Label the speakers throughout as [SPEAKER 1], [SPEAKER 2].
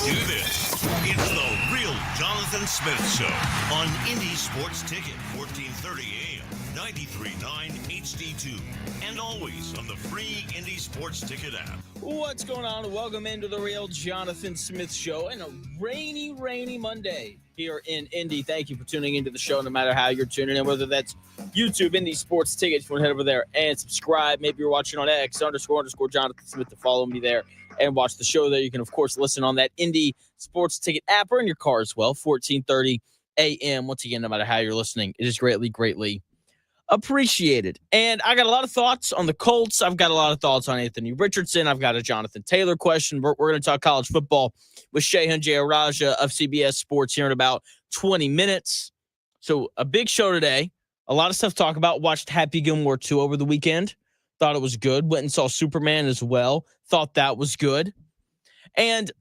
[SPEAKER 1] do this. It's the Real Jonathan Smith Show on Indy Sports Ticket, 1430 AM, 93.9 HD2, and always on the free Indy Sports Ticket app.
[SPEAKER 2] What's going on? Welcome into the Real Jonathan Smith Show and a rainy Monday here in Indy. Thank you for tuning into the show, no matter how you're tuning in, whether that's YouTube, Indy Sports Ticket. If you want to head over there and subscribe. Maybe you're watching on X, __ Jonathan Smith to follow me there and watch the show there. You can, of course, listen on that Indy Sports Ticket app or in your car as well, 1430 AM. Once again, no matter how you're listening, it is greatly appreciated. And I got a lot of thoughts on the Colts. I've got a lot of thoughts on Anthony Richardson. I've got a Jonathan Taylor question. We're going to talk college football with Shehan Jayarajuh of CBS Sports here in about 20 minutes. So a big show today. A lot of stuff to talk about. Watched Happy Gilmore 2 over the weekend. Thought it was good. Went and saw Superman as well. Thought that was good. And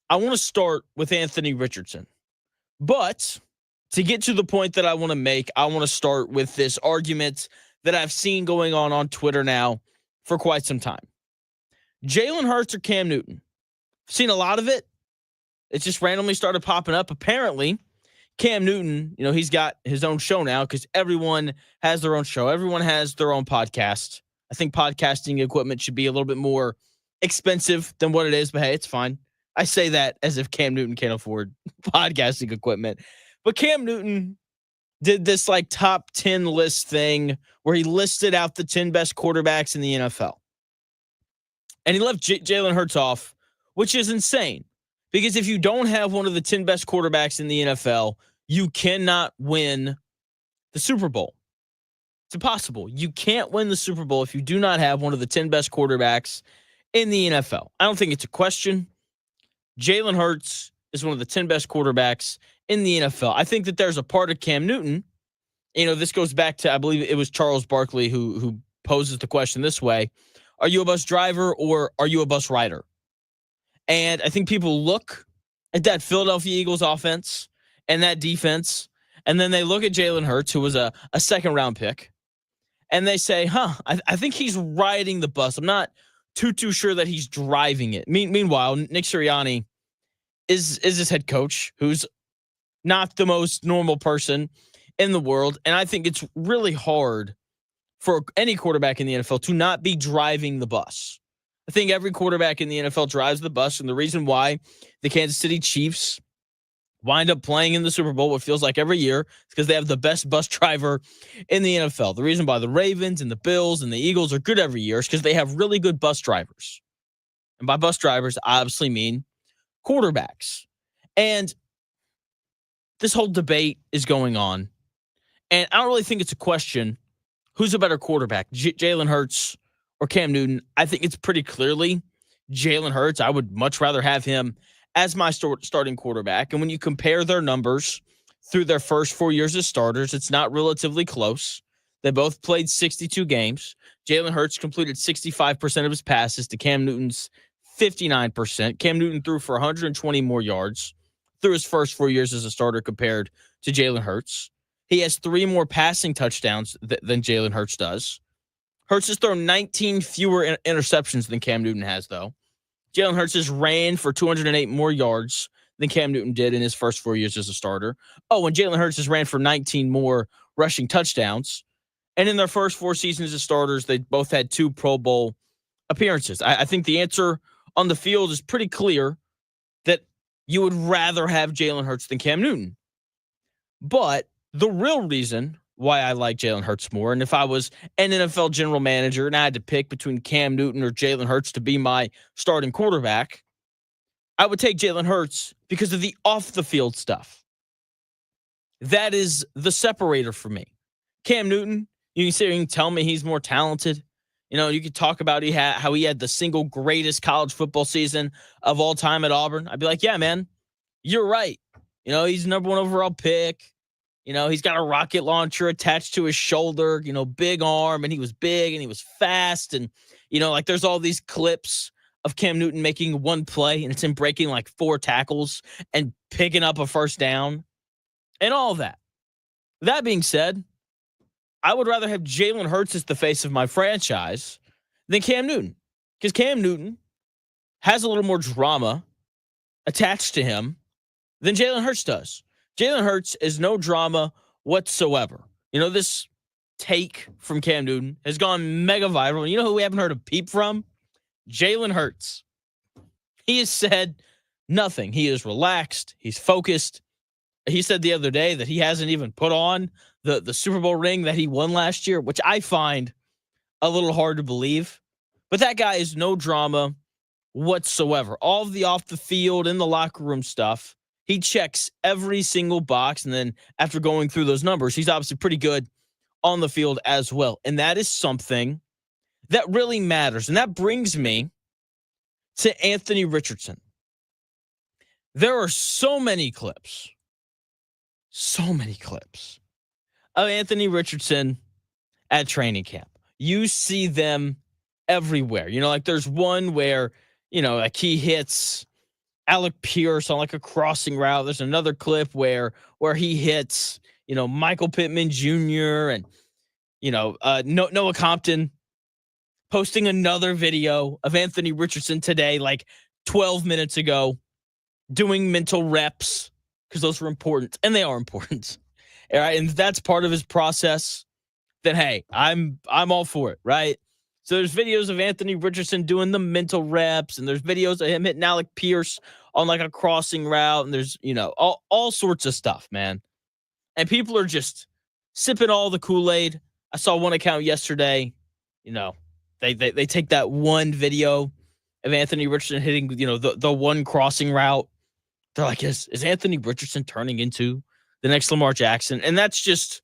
[SPEAKER 2] I want to start with Anthony Richardson. But to get to the point that I want to make, I want to start with this argument that I've seen going on Twitter now for quite some time. Jalen Hurts or Cam Newton? I've seen a lot of it. It just randomly started popping up. Apparently, Cam Newton, he's got his own show now because everyone has their own show. Everyone has their own podcast. I think podcasting equipment should be a little bit more expensive than what it is, but hey, it's fine. I say that as if Cam Newton can't afford podcasting equipment. But Cam Newton did this top 10 list thing where he listed out the 10 best quarterbacks in the NFL. And he left Jalen Hurts off, which is insane. Because if you don't have one of the 10 best quarterbacks in the NFL, you cannot win the Super Bowl. It's impossible. You can't win the Super Bowl if you do not have one of the 10 best quarterbacks in the NFL. I don't think it's a question. Jalen Hurts is one of the 10 best quarterbacks in the NFL. I think that there's a part of Cam Newton. This goes back to, I believe it was Charles Barkley who poses the question this way. Are you a bus driver or are you a bus rider? And I think people look at that Philadelphia Eagles offense and that defense, and then they look at Jalen Hurts, who was a second-round pick, and they say, I think he's riding the bus. I'm not too sure that he's driving it. Meanwhile, Nick Sirianni is his head coach, who's not the most normal person in the world. And I think it's really hard for any quarterback in the NFL to not be driving the bus. I think every quarterback in the NFL drives the bus. And the reason why the Kansas City Chiefs wind up playing in the Super Bowl, what feels like every year, is because they have the best bus driver in the NFL. The reason why the Ravens and the Bills and the Eagles are good every year is because they have really good bus drivers. And by bus drivers, I obviously mean quarterbacks. And this whole debate is going on. And I don't really think it's a question, who's a better quarterback, Jalen Hurts or Cam Newton? I think it's pretty clearly Jalen Hurts. I would much rather have him as my starting quarterback. And when you compare their numbers through their first 4 years as starters, it's not relatively close. They both played 62 games. Jalen Hurts completed 65% of his passes to Cam Newton's 59%. Cam Newton threw for 120 more yards through his first 4 years as a starter compared to Jalen Hurts. He has 3 more passing touchdowns than Jalen Hurts does. Hurts has thrown 19 fewer interceptions than Cam Newton has, though. Jalen Hurts has ran for 208 more yards than Cam Newton did in his first 4 years as a starter. Oh, and Jalen Hurts has ran for 19 more rushing touchdowns. And in their first 4 seasons as starters, they both had 2 Pro Bowl appearances. I think the answer on the field is pretty clear that you would rather have Jalen Hurts than Cam Newton. But the real reason why I like Jalen Hurts more, and if I was an NFL general manager and I had to pick between Cam Newton or Jalen Hurts to be my starting quarterback, I would take Jalen Hurts because of the off-the-field stuff. That is the separator for me. Cam Newton, you can sit here and tell me he's more talented. You could talk about how he had the single greatest college football season of all time at Auburn. I'd be like, yeah, man, you're right. He's the number 1 overall pick. He's got a rocket launcher attached to his shoulder, big arm, and he was big and he was fast. And, there's all these clips of Cam Newton making one play and it's him breaking 4 tackles and picking up a first down and all that. That being said, I would rather have Jalen Hurts as the face of my franchise than Cam Newton, because Cam Newton has a little more drama attached to him than Jalen Hurts does. Jalen Hurts is no drama whatsoever. This take from Cam Newton has gone mega viral. You know who we haven't heard a peep from? Jalen Hurts. He has said nothing. He is relaxed. He's focused. He said the other day that he hasn't even put on the Super Bowl ring that he won last year, which I find a little hard to believe. But that guy is no drama whatsoever. All of the off the field and the locker room stuff, he checks every single box. And then after going through those numbers, he's obviously pretty good on the field as well. And that is something that really matters. And that brings me to Anthony Richardson. There are so many clips of Anthony Richardson at training camp. You see them everywhere. Like there's one where, like he hits Alec Pierce on like a crossing route. There's another clip where he hits, Michael Pittman Jr. and, Noah Compton posting another video of Anthony Richardson today, like 12 minutes ago, doing mental reps because those were important, and they are important. All right, and that's part of his process. Then hey, I'm all for it, right? So there's videos of Anthony Richardson doing the mental reps, and there's videos of him hitting Alec Pierce on like a crossing route, and there's all sorts of stuff, man. And people are just sipping all the Kool-Aid. I saw one account yesterday. They take that one video of Anthony Richardson hitting the one crossing route. They're like, is Anthony Richardson turning into the next Lamar Jackson? And that's just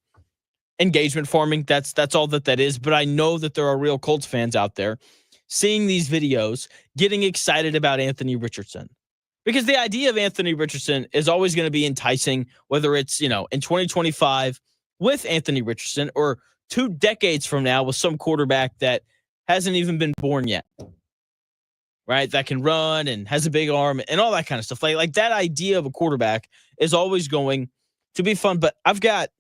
[SPEAKER 2] engagement farming. That's all that is. But I know that there are real Colts fans out there seeing these videos, getting excited about Anthony Richardson. Because the idea of Anthony Richardson is always going to be enticing, whether it's, in 2025 with Anthony Richardson or 2 decades from now with some quarterback that hasn't even been born yet. Right? That can run and has a big arm and all that kind of stuff. Like that idea of a quarterback is always going to be fun. But I've got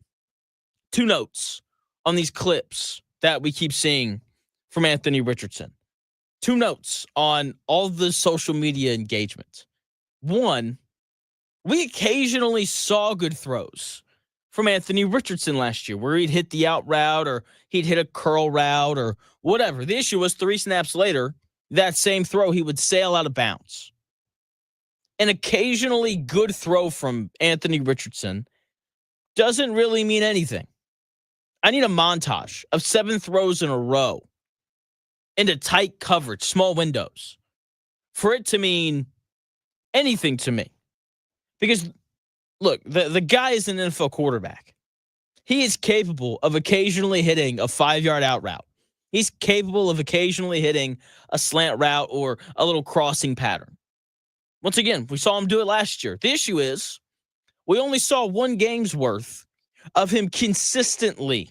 [SPEAKER 2] 2 notes on these clips that we keep seeing from Anthony Richardson. 2 notes on all the social media engagement. 1, we occasionally saw good throws from Anthony Richardson last year where he'd hit the out route or he'd hit a curl route or whatever. The issue was 3 snaps later, that same throw, he would sail out of bounds. An occasionally good throw from Anthony Richardson doesn't really mean anything. I need a montage of 7 throws in a row into tight coverage, small windows, for it to mean anything to me. Because, look, the guy is an NFL quarterback. He is capable of occasionally hitting a 5-yard out route. He's capable of occasionally hitting a slant route or a little crossing pattern. Once again, we saw him do it last year. The issue is we only saw 1 game's worth of him consistently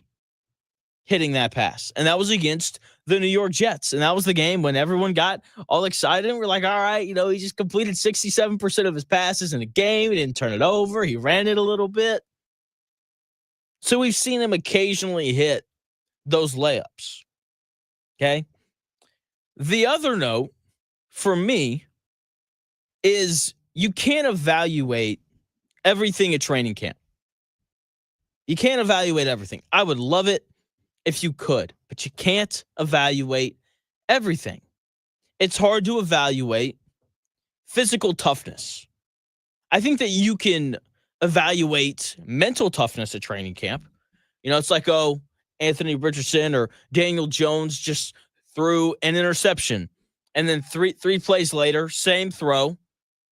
[SPEAKER 2] hitting that pass, and that was against the New York Jets. And that was the game when everyone got all excited and we're like, all right, he just completed 67% of his passes in a game. He didn't turn it over. He ran it a little bit. So we've seen him occasionally hit those layups. Okay. The other note for me is you can't evaluate everything at training camp. You can't evaluate everything. I would love it if you could, but you can't evaluate everything. It's hard to evaluate physical toughness. I think that you can evaluate mental toughness at training camp. It's like, Anthony Richardson or Daniel Jones just threw an interception. And then three plays later, same throw,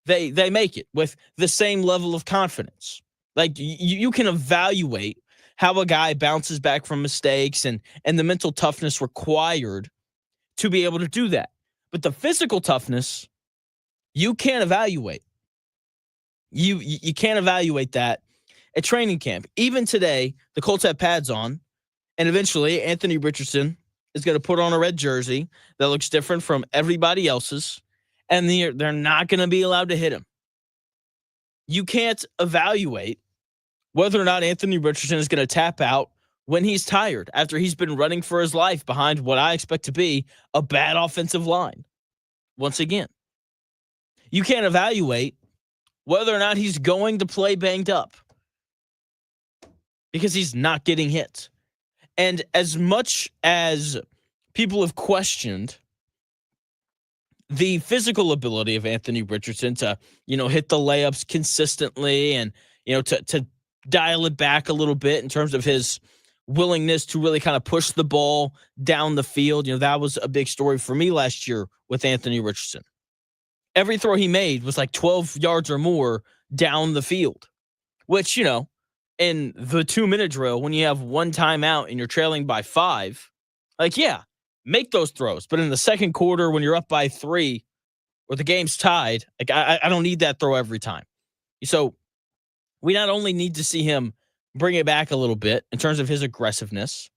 [SPEAKER 2] they make it with the same level of confidence. Like you can evaluate how a guy bounces back from mistakes and the mental toughness required to be able to do that. But the physical toughness, you can't evaluate. You can't evaluate that at training camp. Even today, the Colts have pads on. And eventually, Anthony Richardson is going to put on a red jersey that looks different from everybody else's, and they're not going to be allowed to hit him. You can't evaluate whether or not Anthony Richardson is going to tap out when he's tired after he's been running for his life behind what I expect to be a bad offensive line. Once again, you can't evaluate whether or not he's going to play banged up because he's not getting hit. And as much as people have questioned the physical ability of Anthony Richardson to, hit the layups consistently and, to dial it back a little bit in terms of his willingness to really kind of push the ball down the field. That was a big story for me last year with Anthony Richardson. Every throw he made was like 12 yards or more down the field, which, in the 2-minute drill, when you have one timeout and you're trailing by 5, make those throws. But in the second quarter, when you're up by 3 or the game's tied, I don't need that throw every time. So we not only need to see him bring it back a little bit in terms of his aggressiveness,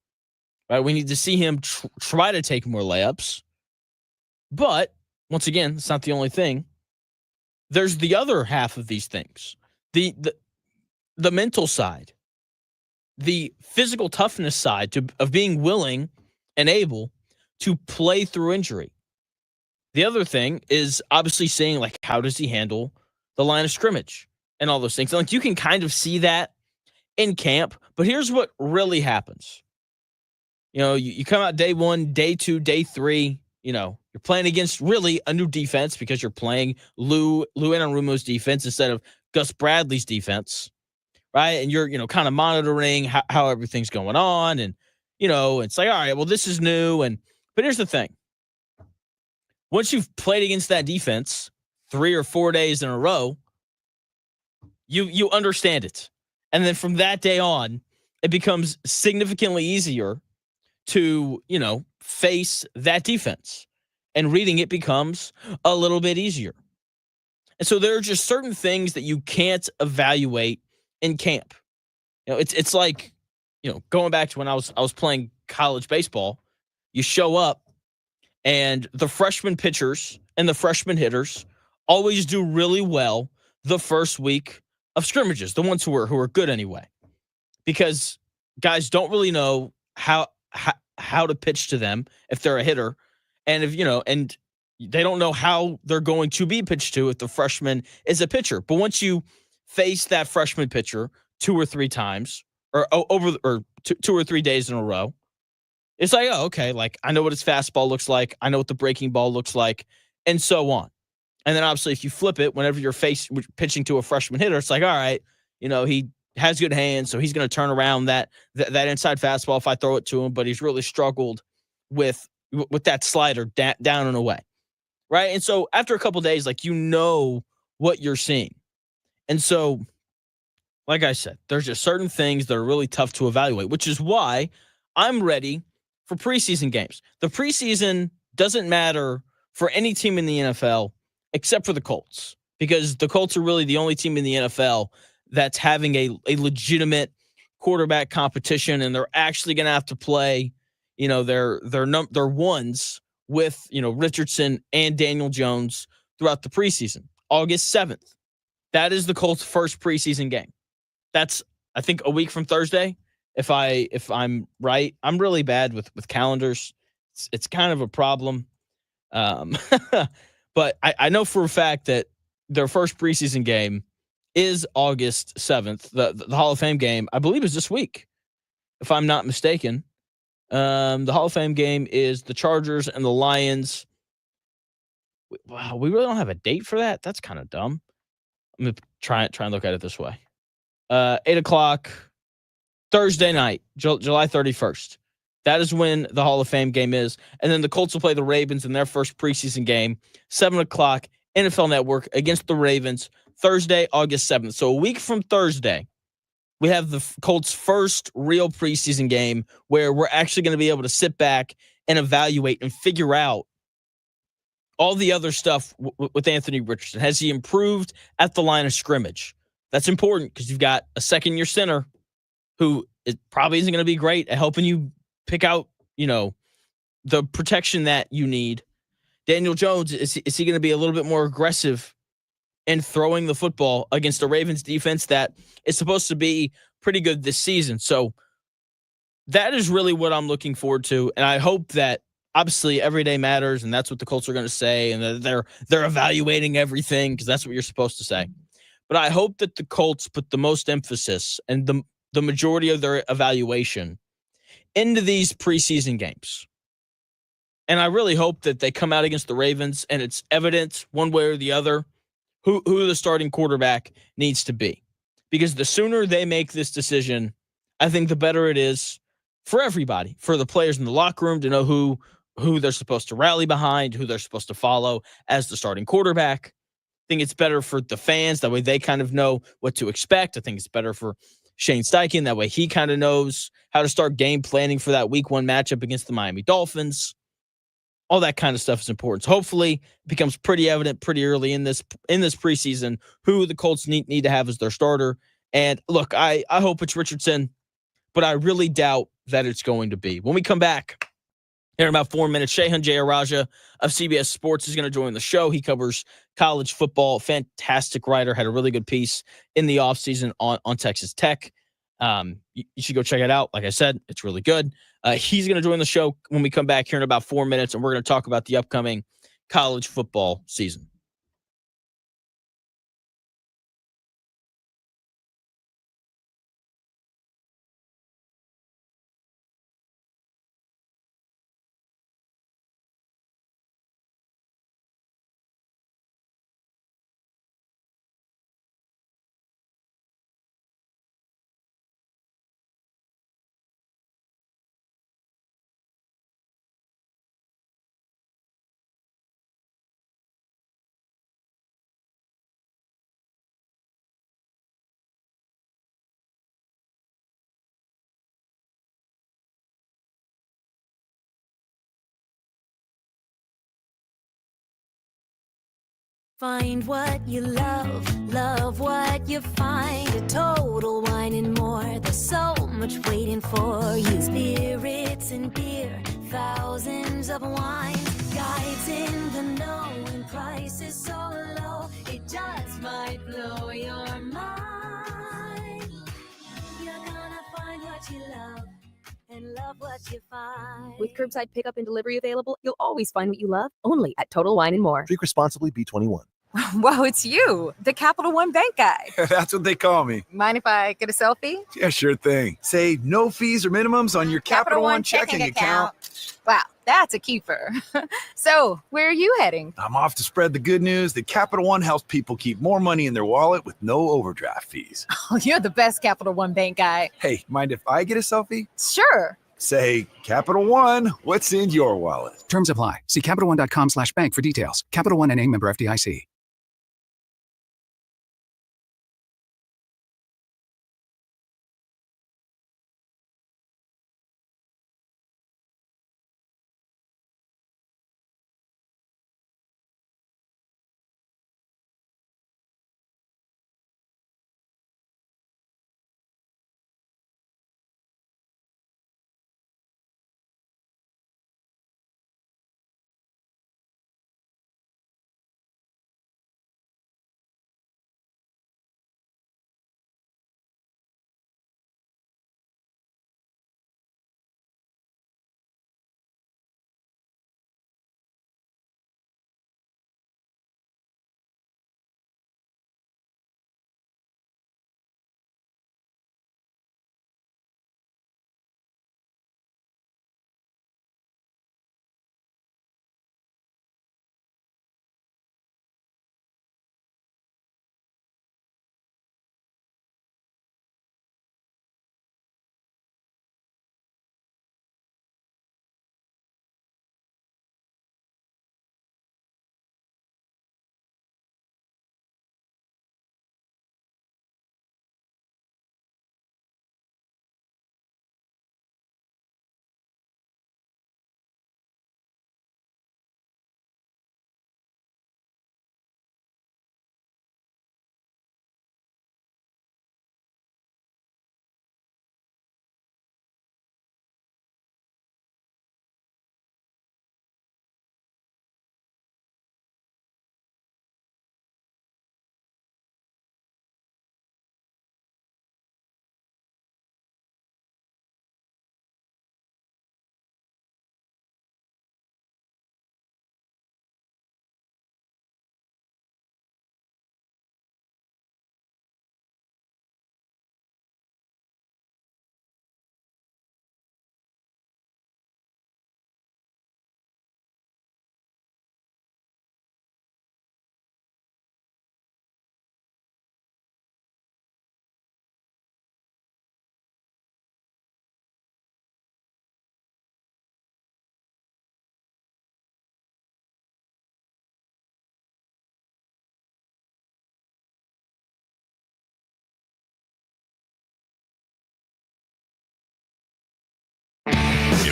[SPEAKER 2] right? We need to see him try to take more layups. But once again, it's not the only thing. There's the other half of these things. The mental side, the physical toughness side of being willing and able to play through injury. The other thing is obviously seeing, how does he handle the line of scrimmage and all those things. And, you can kind of see that in camp, but here's what really happens. You come out day 1, day 2, day 3, you're playing against really a new defense because you're playing Lou Anarumo's defense instead of Gus Bradley's defense, right? And you're, kind of monitoring how everything's going on. And, it's like, all right, well, this is new. But here's the thing. Once you've played against that defense 3 or 4 days in a row, you understand it. And then from that day on, it becomes significantly easier to, face that defense. And reading it becomes a little bit easier. And so there are just certain things that you can't evaluate in camp. It's like, going back to when I was playing college baseball, you show up and the freshman pitchers and the freshman hitters always do really well the first week of scrimmages, the ones who are good anyway, because guys don't really know how to pitch to them if they're a hitter, and if and they don't know how they're going to be pitched to if the freshman is a pitcher. But once you face that freshman pitcher 2 or 3 times or over 2 or 3 days in a row, it's like, oh, okay, I know what his fastball looks like, I know what the breaking ball looks like, and so on. And then obviously if you flip it, whenever you're pitching to a freshman hitter, it's like, all right, he has good hands, so he's going to turn around that inside fastball if I throw it to him, but he's really struggled with that slider down and away, right? And so after a couple of days, what you're seeing. And so, like I said, there's just certain things that are really tough to evaluate, which is why I'm ready for preseason games. The preseason doesn't matter for any team in the NFL except for the Colts, because the Colts are really the only team in the NFL that's having a legitimate quarterback competition, and they're actually going to have to play, their ones with, Richardson and Daniel Jones throughout the preseason. August 7th. That is the Colts' first preseason game. That's, I think, a week from Thursday. If I'm right, I'm really bad with calendars. It's kind of a problem. But I know for a fact that their first preseason game is August 7th. The Hall of Fame game, I believe, is this week, if I'm not mistaken. The Hall of Fame game is the Chargers and the Lions. Wow, we really don't have a date for that? That's kind of dumb. I'm going to try and look at it this way. 8 o'clock, Thursday night, July 31st. That is when the Hall of Fame game is. And then the Colts will play the Ravens in their first preseason game, 7 o'clock, NFL Network against the Ravens, Thursday, August 7th. So a week from Thursday, we have the Colts' first real preseason game where we're actually going to be able to sit back and evaluate and figure out all the other stuff with Anthony Richardson. Has he improved at the line of scrimmage? That's important because you've got a second-year center who probably isn't going to be great at helping you pick out, the protection that you need. Daniel Jones, is he going to be a little bit more aggressive in throwing the football against the Ravens defense that is supposed to be pretty good this season? So that is really what I'm looking forward to. And I hope that obviously every day matters, and that's what the Colts are going to say, and that they're evaluating everything because that's what you're supposed to say. But I hope that the Colts put the most emphasis and the majority of their evaluation into these preseason games. And I really hope that they come out against the Ravens and it's evident one way or the other who the starting quarterback needs to be. Because the sooner they make this decision, I think the better it is for everybody, for the players in the locker room to know who they're supposed to rally behind, who they're supposed to follow as the starting quarterback. I think it's better for the fans. That way they kind of know what to expect. I think it's better for Shane Steichen. That way he kind of knows how to start game planning for that week 1 matchup against the Miami Dolphins. All that kind of stuff is important. So hopefully it becomes pretty evident pretty early in this preseason who the Colts need to have as their starter. And look, I hope it's Richardson, but I really doubt that it's going to be. When we come back here in about 4 minutes, Shehan Jayarajuh of CBS Sports is going to join the show. He covers college football. Fantastic writer. Had a really good piece in the offseason on Texas Tech. You should go check it out. Like I said, it's really good. He's going to join the show when we come back here in about 4 minutes, and we're going to talk about the upcoming college football season.
[SPEAKER 3] Find what you love, love what you find. A Total Wine and More. There's so much waiting for you. Spirits and beer, thousands of wines. Guides in the know and prices so low. It just might blow your mind. You're gonna find what you love and love what you find.
[SPEAKER 4] With curbside pickup and delivery available, you'll always find what you love, only at Total Wine and More.
[SPEAKER 5] Drink responsibly, B21.
[SPEAKER 6] Wow, it's you, the Capital One Bank guy.
[SPEAKER 7] That's what they call me.
[SPEAKER 6] Mind if I get a selfie?
[SPEAKER 7] Yeah, sure thing. Say no fees or minimums on your Capital One checking account.
[SPEAKER 6] Wow, that's a keeper. So, where are you heading?
[SPEAKER 7] I'm off to spread the good news that Capital One helps people keep more money in their wallet with no overdraft fees.
[SPEAKER 6] Oh, you're the best Capital One Bank guy.
[SPEAKER 7] Hey, mind if I get a selfie?
[SPEAKER 6] Sure.
[SPEAKER 7] Say, Capital One, what's in your wallet?
[SPEAKER 8] Terms apply. See CapitalOne.com/bank for details. Capital One NA, member FDIC.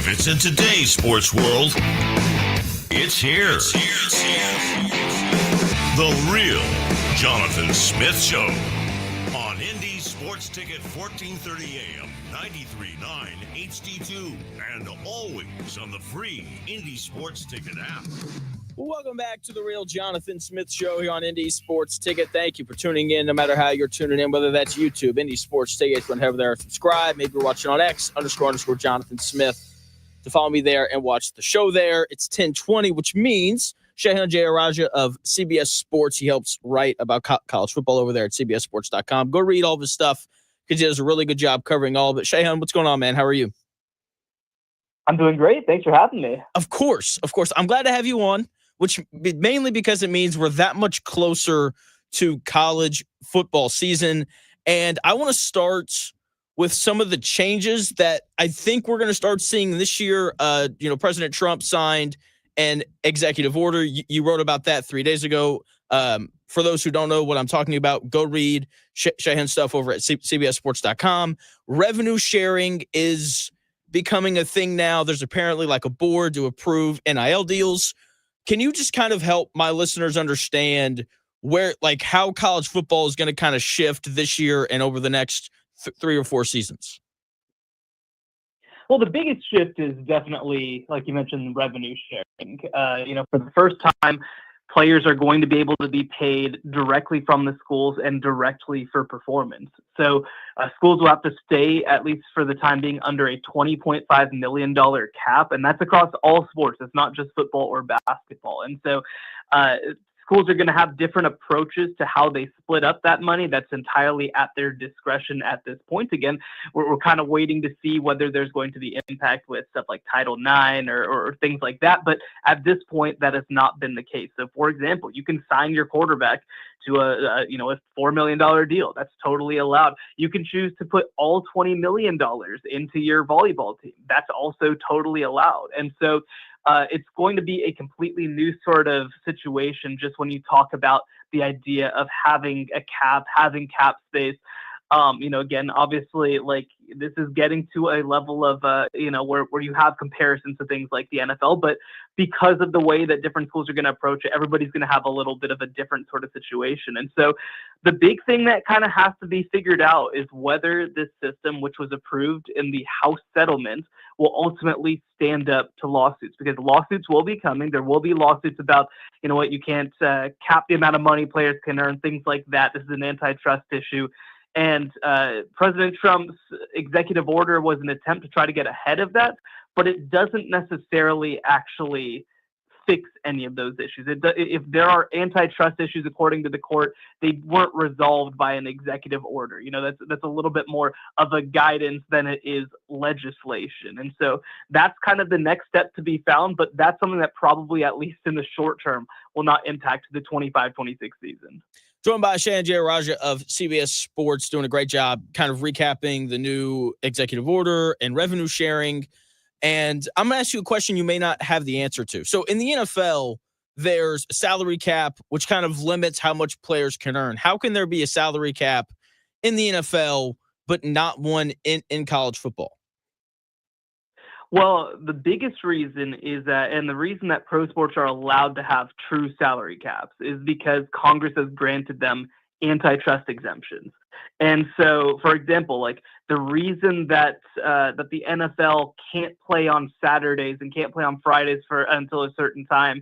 [SPEAKER 1] If it's in today's sports world, it's here. The Real Jonathan Smith Show on Indy Sports Ticket 1430 AM, 93.9 HD2, and always on the free Indy Sports Ticket app.
[SPEAKER 2] Welcome back to the Real Jonathan Smith Show here on Indy Sports Ticket. Thank you for tuning in, no matter how you're tuning in, whether that's YouTube, Indy Sports Ticket, whenever there, subscribe. Maybe you're watching on X, _ Jonathan Smith, to follow me there and watch the show there. It's 10:20, which means Shehan Jayarajuh of CBS Sports, he helps write about college football over there at cbssports.com. Go read all of his stuff because he does a really good job covering all of it. Shehan, what's going on, man? How are you?
[SPEAKER 5] I'm doing great. Thanks for having me.
[SPEAKER 2] Of course. I'm glad to have you on, which mainly because it means we're that much closer to college football season. And I want to start with some of the changes that I think we're going to start seeing this year. President Trump signed an executive order. You wrote about that 3 days ago. For those who don't know what I'm talking about, go read Shehan's stuff over at cbssports.com. Revenue sharing is becoming a thing now. There's apparently like a board to approve NIL deals. Can you just kind of help my listeners understand how college football is going to kind of shift this year and over the next 3 or 4 seasons?
[SPEAKER 5] Well, the biggest shift is definitely, like you mentioned, revenue sharing. For the first time, players are going to be able to be paid directly from the schools and directly for performance. So schools will have to stay, at least for the time being, under a $20.5 million cap, and that's across all sports. It's not just football or basketball. And so schools are going to have different approaches to how they split up that money. That's entirely at their discretion at this point. Again, we're kind of waiting to see whether there's going to be impact with stuff like Title IX or things like that. But at this point, that has not been the case. So, for example, you can sign your quarterback to a $4 million deal. That's totally allowed. You can choose to put all $20 million into your volleyball team. That's also totally allowed. And so it's going to be a completely new sort of situation just when you talk about the idea of having a cap, having cap space. Again, obviously, like this is getting to a level of, where you have comparisons to things like the NFL. But because of the way that different schools are going to approach it, everybody's going to have a little bit of a different sort of situation. And so the big thing that kind of has to be figured out is whether this system, which was approved in the House settlement, will ultimately stand up to lawsuits, because lawsuits will be coming. There will be lawsuits about, you can't cap the amount of money players can earn, things like that. This is an antitrust issue. And President Trump's executive order was an attempt to try to get ahead of that, but it doesn't necessarily actually fix any of those issues. If there are antitrust issues, according to the court, they weren't resolved by an executive order. That's a little bit more of a guidance than it is legislation. And so that's kind of the next step to be found, but that's something that probably, at least in the short term, will not impact the 25-26 season.
[SPEAKER 2] Joined by Shehan Jayarajuh of CBS Sports, doing a great job kind of recapping the new executive order and revenue sharing. And I'm going to ask you a question you may not have the answer to. So in the NFL, there's a salary cap, which kind of limits how much players can earn. How can there be a salary cap in the NFL, but not one in college football?
[SPEAKER 5] Well, the biggest reason is that, and the reason that pro sports are allowed to have true salary caps, is because Congress has granted them antitrust exemptions. And so, for example, like the reason that the NFL can't play on Saturdays and can't play on Fridays until a certain time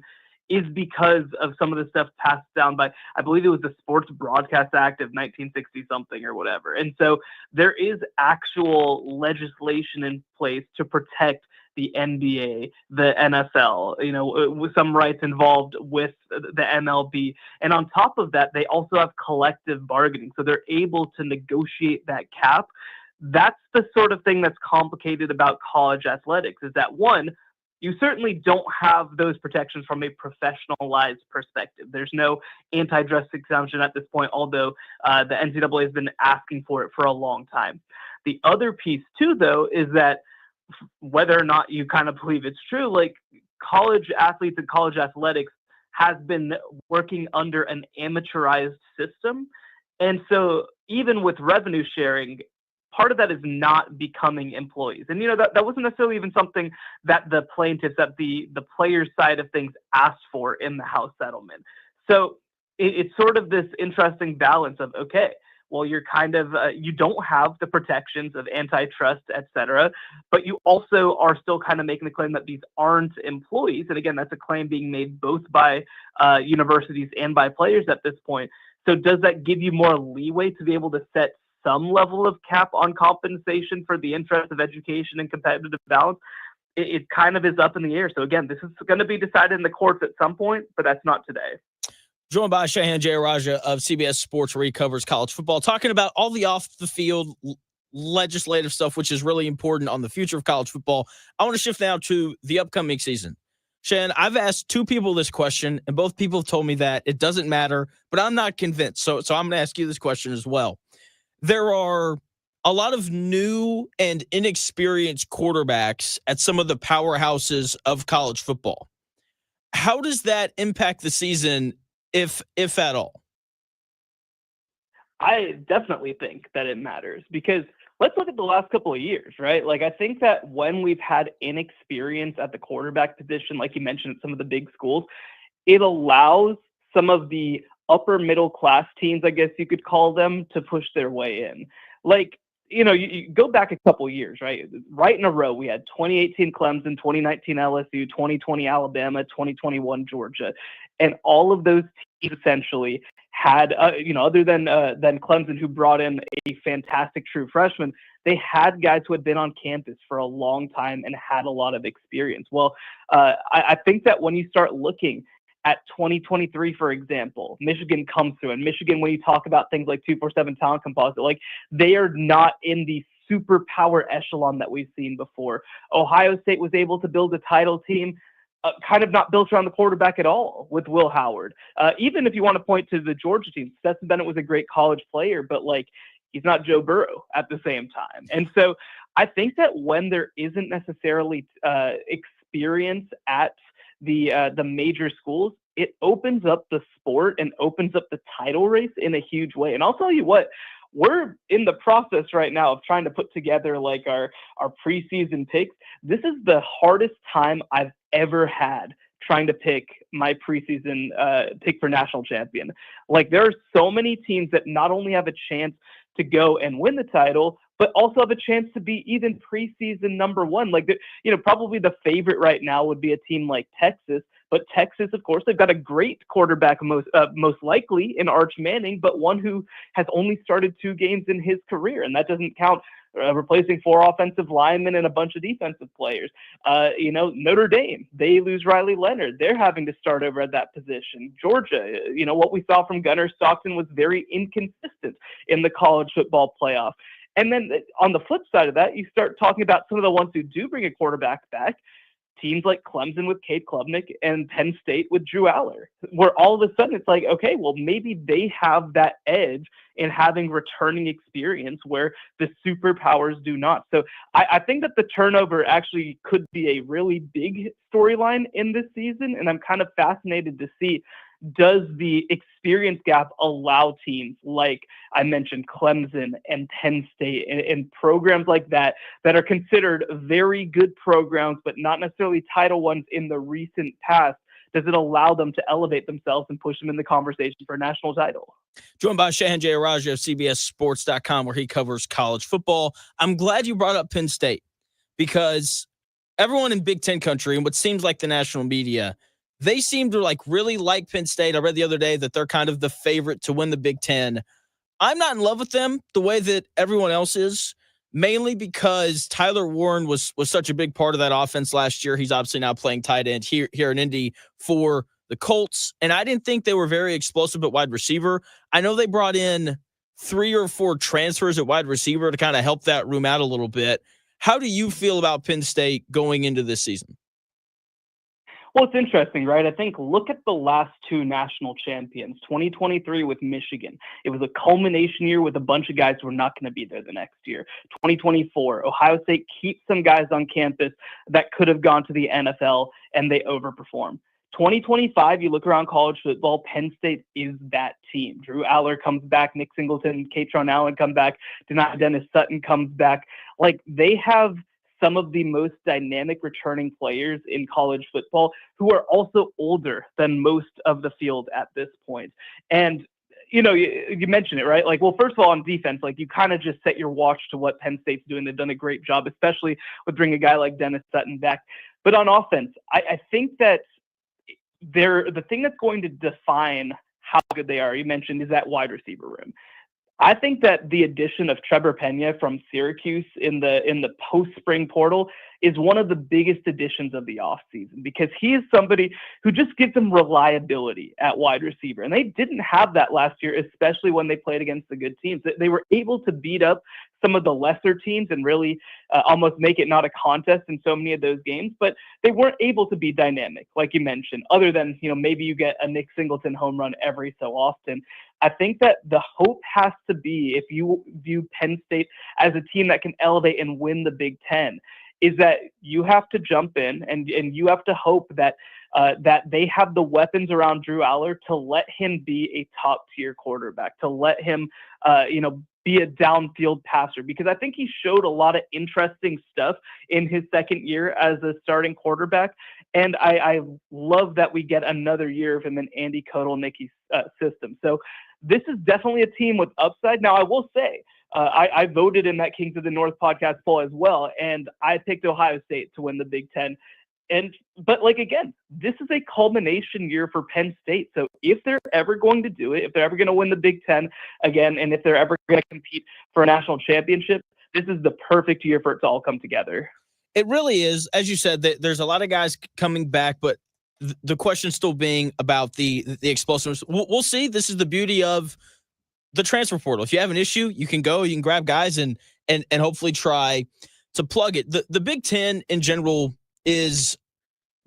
[SPEAKER 5] is because of some of the stuff passed down by, I believe it was the Sports Broadcast Act of 1960 something or whatever. And so there is actual legislation in place to protect the NBA, the NFL, with some rights involved with the MLB. And on top of that, they also have collective bargaining. So they're able to negotiate that cap. That's the sort of thing that's complicated about college athletics, is that, one, you certainly don't have those protections from a professionalized perspective. There's no antitrust exemption at this point, although the NCAA has been asking for it for a long time. The other piece, too, though, is that whether or not you kind of believe it's true, like college athletes and college athletics has been working under an amateurized system. And so even with revenue sharing, part of that is not becoming employees. And, that wasn't necessarily even something that the plaintiffs, that the players' side of things asked for in the House settlement. So it's sort of this interesting balance of, okay, well, you're kind of, you don't have the protections of antitrust, et cetera, but you also are still kind of making the claim that these aren't employees. And again, that's a claim being made both by universities and by players at this point. So does that give you more leeway to be able to set some level of cap on compensation for the interest of education and competitive balance? It kind of is up in the air. So again, this is going to be decided in the courts at some point, but that's not today.
[SPEAKER 2] Joined by Shehan Jayarajuh of CBS Sports, where he covers college football, talking about all the off-the-field legislative stuff, which is really important on the future of college football. I want to shift now to the upcoming season. Shehan, I've asked two people this question, and both people have told me that it doesn't matter, but I'm not convinced. So I'm going to ask you this question as well. There are a lot of new and inexperienced quarterbacks at some of the powerhouses of college football. How does that impact the season, if at all?
[SPEAKER 5] I definitely think that it matters, because let's look at the last couple of years, right? Like, I think that when we've had inexperience at the quarterback position, like you mentioned at some of the big schools, it allows some of the upper middle class teams, I guess you could call them, to push their way in. Like, you go back a couple of years, right? Right in a row, we had 2018 Clemson, 2019 LSU, 2020 Alabama, 2021 Georgia. And all of those teams essentially had, other than Clemson, who brought in a fantastic true freshman, they had guys who had been on campus for a long time and had a lot of experience. Well, I think that when you start looking at 2023, for example, Michigan comes through. And Michigan, when you talk about things like 247 talent composite, like, they are not in the super power echelon that we've seen before. Ohio State was able to build a title team, kind of not built around the quarterback at all with Will Howard. Even if you want to point to the Georgia team, Stetson Bennett was a great college player, but he's not Joe Burrow at the same time. And so I think that when there isn't necessarily experience at the major schools, it opens up the sport and opens up the title race in a huge way. And I'll tell you what, we're in the process right now of trying to put together our preseason picks. This is the hardest time I've ever had trying to pick my preseason pick for national champion. There are so many teams that not only have a chance to go and win the title, but also have a chance to be even preseason number one. Probably the favorite right now would be a team like Texas. But Texas, of course, they've got a great quarterback, most likely in Arch Manning, but one who has only started 2 games in his career, and that doesn't count replacing 4 offensive linemen and a bunch of defensive players. Notre Dame, they lose Riley Leonard. They're having to start over at that position. Georgia, what we saw from Gunnar Stockton was very inconsistent in the college football playoff. And then on the flip side of that, you start talking about some of the ones who do bring a quarterback back. Teams like Clemson with Cade Klubnik and Penn State with Drew Aller, where all of a sudden it's like, okay, well, maybe they have that edge in having returning experience where the superpowers do not. So I think that the turnover actually could be a really big storyline in this season, and I'm kind of fascinated to see, does the experience gap allow teams like I mentioned, Clemson and Penn State and programs like that are considered very good programs, but not necessarily title ones in the recent past? Does it allow them to elevate themselves and push them in the conversation for a national title?
[SPEAKER 2] Joined by Shehan Jayarajuh of CBSSports.com, where he covers college football. I'm glad you brought up Penn State, because everyone in Big Ten country and what seems like the national media, they seem to really like Penn State. I read the other day that they're kind of the favorite to win the Big Ten. I'm not in love with them the way that everyone else is, mainly because Tyler Warren was such a big part of that offense last year. He's obviously now playing tight end here in Indy for the Colts, and I didn't think they were very explosive at wide receiver. I know they brought in 3 or 4 transfers at wide receiver to kind of help that room out a little bit. How do you feel about Penn State going into this season?
[SPEAKER 5] Well, it's interesting, right? I think look at the last 2 national champions, 2023 with Michigan. It was a culmination year with a bunch of guys who were not going to be there the next year. 2024, Ohio State keeps some guys on campus that could have gone to the NFL, and they overperform. 2025, you look around college football, Penn State is that team. Drew Aller comes back, Nick Singleton, Katron Allen come back, Dennis Sutton comes back. Like, they have some of the most dynamic returning players in college football who are also older than most of the field at this point. And, you mentioned it, right? Like, well, first of all, on defense, like, you kind of just set your watch to what Penn State's doing. They've done a great job, especially with bringing a guy like Dennis Sutton back. But on offense, I think that the thing that's going to define how good they are, you mentioned, is that wide receiver room. I think that the addition of Trevor Pena from Syracuse in the post-spring portal is one of the biggest additions of the offseason, because he is somebody who just gives them reliability at wide receiver. And they didn't have that last year, especially when they played against the good teams. They were able to beat up some of the lesser teams and really almost make it not a contest in so many of those games, but they weren't able to be dynamic, like you mentioned, other than, maybe you get a Nick Singleton home run every so often. I think that the hope has to be, if you view Penn State as a team that can elevate and win the Big Ten, is that you have to jump in and you have to hope that that they have the weapons around Drew Aller to let him be a top tier quarterback, to let him, be a downfield passer, because I think he showed a lot of interesting stuff in his second year as a starting quarterback. And I love that we get another year of him in Andy Kotelnicki's system. So this is definitely a team with upside. Now, I will say, I voted in that Kings of the North podcast poll as well, and I picked Ohio State to win the Big Ten. But again, this is a culmination year for Penn State. So if they're ever going to do it, if they're ever going to win the Big Ten again, and if they're ever going to compete for a national championship, this is the perfect year for it to all come together.
[SPEAKER 2] It really is. As you said, there's a lot of guys coming back, but the question still being about the explosiveness. We'll see. This is the beauty of the transfer portal. If you have an issue, you can grab guys and hopefully try to plug it. The Big Ten in general is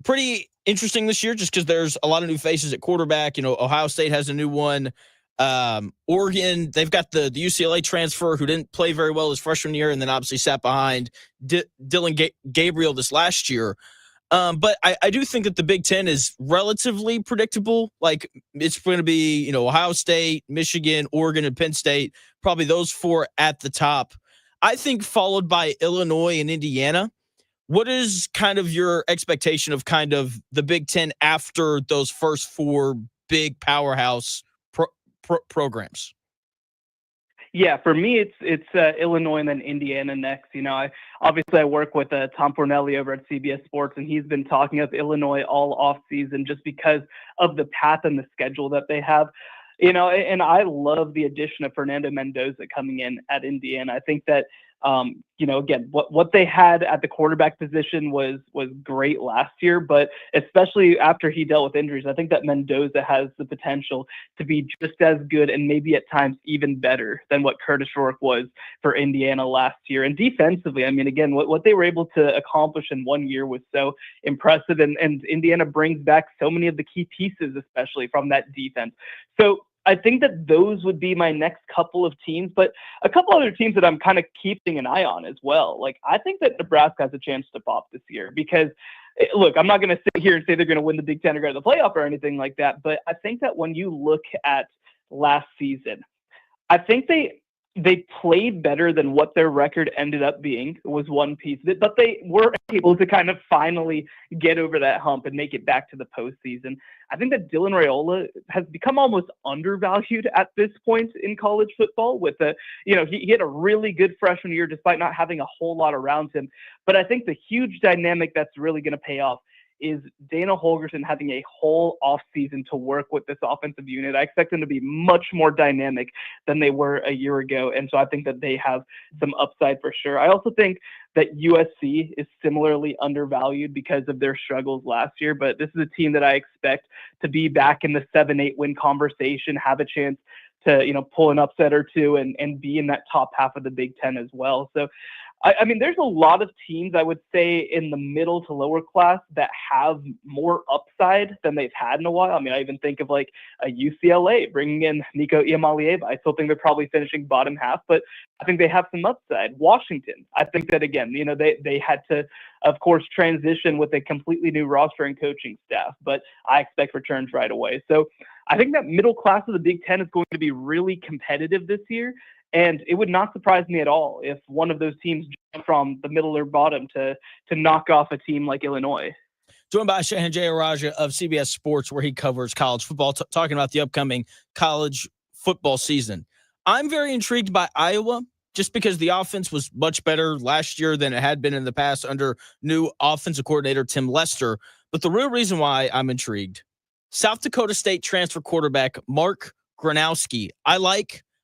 [SPEAKER 2] pretty interesting this year, just because there's a lot of new faces at quarterback. Ohio State has a new one. Oregon, they've got the UCLA transfer who didn't play very well his freshman year, and then obviously sat behind Dylan Gabriel this last year. But I do think that the Big Ten is relatively predictable. Like, it's going to be, Ohio State, Michigan, Oregon, and Penn State, probably those four at the top. I think followed by Illinois and Indiana. What is kind of your expectation of kind of the Big Ten after those first four big powerhouse programs?
[SPEAKER 5] Yeah, for me, it's Illinois and then Indiana next. I work with Tom Fornelli over at CBS Sports, and he's been talking up Illinois all off season just because of the path and the schedule that they have. And I love the addition of Fernando Mendoza coming in at Indiana. I think that, again, what they had at the quarterback position was great last year, but especially after he dealt with injuries, I think that Mendoza has the potential to be just as good and maybe at times even better than what Curtis Rourke was for Indiana last year. And defensively, again, what they were able to accomplish in 1 year was so impressive, and Indiana brings back so many of the key pieces, especially from that defense. So I think that those would be my next couple of teams, but a couple other teams that I'm kind of keeping an eye on as well. Like, I think that Nebraska has a chance to pop this year, because, look, I'm not going to sit here and say they're going to win the Big Ten or go to the playoff or anything like that, but I think that when you look at last season, I think they played better than what their record ended up being, was one piece of it, but they were able to kind of finally get over that hump and make it back to the postseason. I think that Dylan Raiola has become almost undervalued at this point in college football with he had a really good freshman year despite not having a whole lot around him. But I think the huge dynamic that's really going to pay off is Dana Holgorsen having a whole offseason to work with this offensive unit. I expect them to be much more dynamic than they were a year ago. And so I think that they have some upside for sure. I also think that USC is similarly undervalued because of their struggles last year, but this is a team that I expect to be back in the 7-8 win conversation, have a chance to, pull an upset or two and be in that top half of the Big Ten as well. So I mean, there's a lot of teams, I would say, in the middle to lower class that have more upside than they've had in a while. I mean, I even think of like a UCLA bringing in Nico Iamaleava. I still think they're probably finishing bottom half, but I think they have some upside. Washington, I think that, again, they had to, of course, transition with a completely new roster and coaching staff, but I expect returns right away. So I think that middle class of the Big Ten is going to be really competitive this year. And it would not surprise me at all if one of those teams jumped from the middle or bottom to knock off a team like Illinois.
[SPEAKER 2] Joined by Shehan Jayarajuh of CBS Sports, where he covers college football, talking about the upcoming college football season. I'm very intrigued by Iowa just because the offense was much better last year than it had been in the past under new offensive coordinator Tim Lester. But the real reason why I'm intrigued, South Dakota State transfer quarterback Mark Gronowski.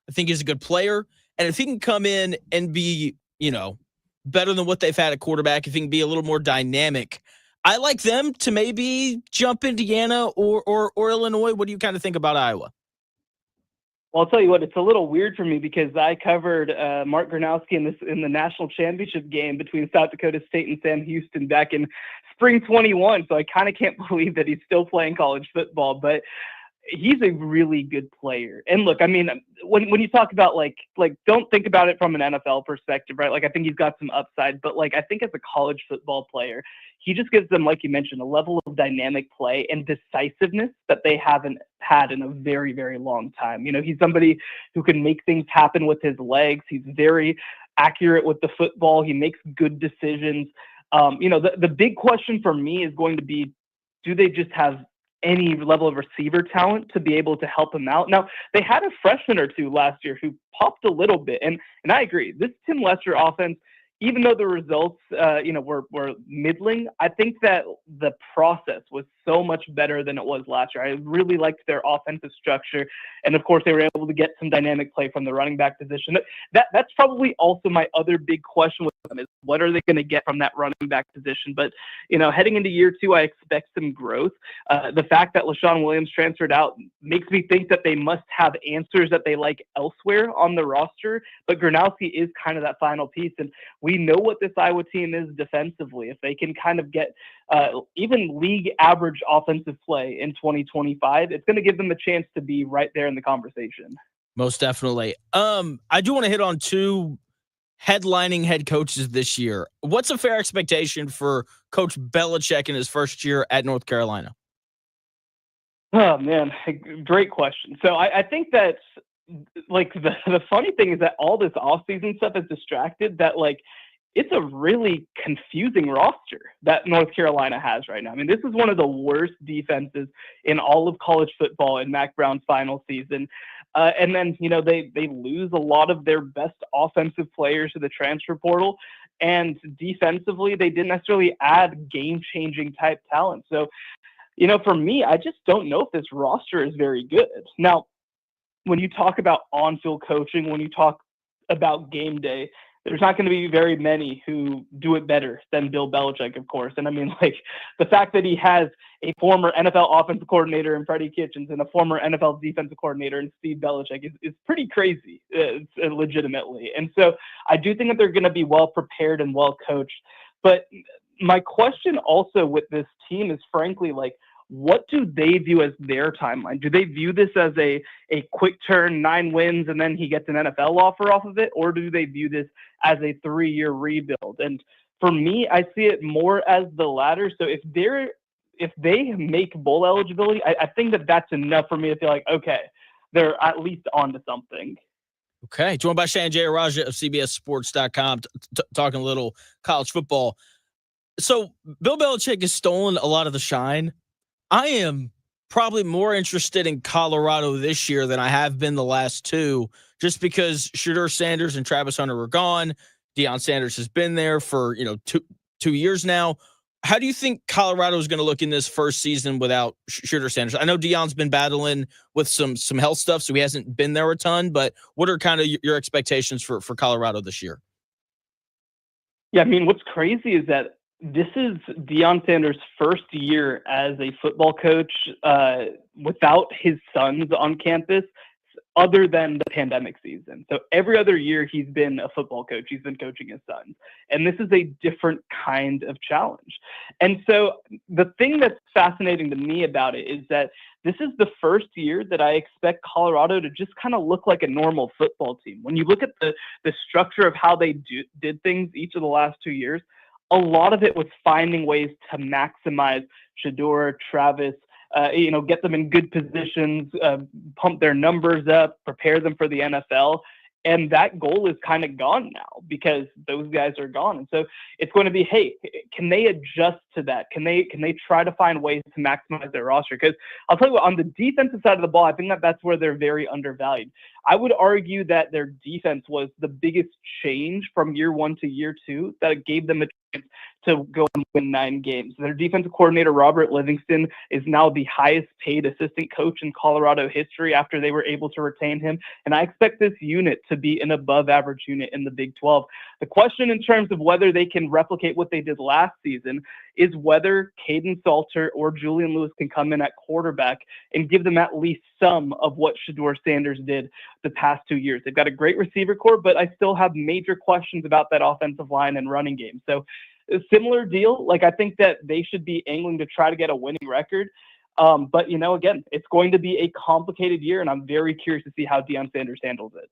[SPEAKER 2] I think he's a good player. And if he can come in and be, better than what they've had at quarterback, if he can be a little more dynamic, I like them to maybe jump Indiana or Illinois. What do you kind of think about Iowa?
[SPEAKER 5] Well, I'll tell you what, it's a little weird for me because I covered Mark Gronowski in the national championship game between South Dakota State and Sam Houston back in spring 21. So I kind of can't believe that he's still playing college football. But he's a really good player. And look, I mean, when you talk about like don't think about it from an NFL perspective, right? Like I think he's got some upside, but like I think as a college football player, he just gives them, like you mentioned, a level of dynamic play and decisiveness that they haven't had in a very, very long time. He's somebody who can make things happen with his legs. He's very accurate with the football. He makes good decisions. The big question for me is going to be, do they just have any level of receiver talent to be able to help him out? Now, they had a freshman or two last year who popped a little bit, and I agree. This Tim Lester offense, even though the results, were middling, I think that the process was so much better than it was last year. I really liked their offensive structure, and of course, they were able to get some dynamic play from the running back position. That's probably also my other big question with them is what are they going to get from that running back position? But heading into year two, I expect some growth. The fact that LaShawn Williams transferred out makes me think that they must have answers that they like elsewhere on the roster. But Gronowski is kind of that final piece, and we know what this Iowa team is defensively. If they can kind of get even league average offensive play in 2025, it's going to give them a chance to be right there in the conversation.
[SPEAKER 2] Most definitely. I do want to hit on two headlining head coaches this year. What's a fair expectation for Coach Belichick in his first year at North Carolina?
[SPEAKER 5] Oh, man, great question. So I think that like the funny thing is that all this offseason stuff is distracted that like it's a really confusing roster that North Carolina has right now. I mean, this is one of the worst defenses in all of college football in Mac Brown's final season. And then, they lose a lot of their best offensive players to the transfer portal. And defensively, they didn't necessarily add game-changing type talent. So, for me, I just don't know if this roster is very good. Now, when you talk about on-field coaching, when you talk about game day, there's not going to be very many who do it better than Bill Belichick, of course. And I mean, like the fact that he has a former NFL offensive coordinator in Freddie Kitchens and a former NFL defensive coordinator in Steve Belichick is pretty crazy, legitimately. And so I do think that they're going to be well prepared and well coached. But my question also with this team is frankly like, what do they view as their timeline? Do they view this as a quick turn, 9 wins, and then he gets an NFL offer off of it? Or do they view this as a 3-year rebuild? And for me, I see it more as the latter. So if they make bowl eligibility, I think that that's enough for me to feel like, okay, they're at least onto something.
[SPEAKER 2] Okay. Joined by Shehan Jayarajuh of CBSSports.com, talking a little college football. So Bill Belichick has stolen a lot of the shine. I am probably more interested in Colorado this year than I have been the last two, just because Shedeur Sanders and Travis Hunter were gone. Deion Sanders has been there for, 2 years now. How do you think Colorado is going to look in this first season without Shedeur Sanders? I know Deion's been battling with some health stuff, so he hasn't been there a ton, but what are kind of your expectations for Colorado this year?
[SPEAKER 5] Yeah, I mean, what's crazy is that this is Deion Sanders' first year as a football coach without his sons on campus other than the pandemic season. So every other year he's been a football coach. He's been coaching his sons. And this is a different kind of challenge. And so the thing that's fascinating to me about it is that this is the first year that I expect Colorado to just kind of look like a normal football team. When you look at the structure of how they did things each of the last 2 years, a lot of it was finding ways to maximize Shedeur, Travis, get them in good positions, pump their numbers up, prepare them for the NFL. And that goal is kind of gone now because those guys are gone. And so it's going to be, hey, can they adjust to that? Can they try to find ways to maximize their roster? Because I'll tell you what, on the defensive side of the ball, I think that's where they're very undervalued. I would argue that their defense was the biggest change from year 1 to year 2 that gave them a chance to go and win 9 games. Their defensive coordinator, Robert Livingston, is now the highest paid assistant coach in Colorado history after they were able to retain him. And I expect this unit to be an above average unit in the Big 12. The question in terms of whether they can replicate what they did last season is whether Caden Salter or Julian Lewis can come in at quarterback and give them at least some of what Shedeur Sanders did the past 2 years. They've got a great receiver core, but I still have major questions about that offensive line and running game. So a similar deal. Like, I think that they should be angling to try to get a winning record. But, again, it's going to be a complicated year, and I'm very curious to see how Deion Sanders handles it.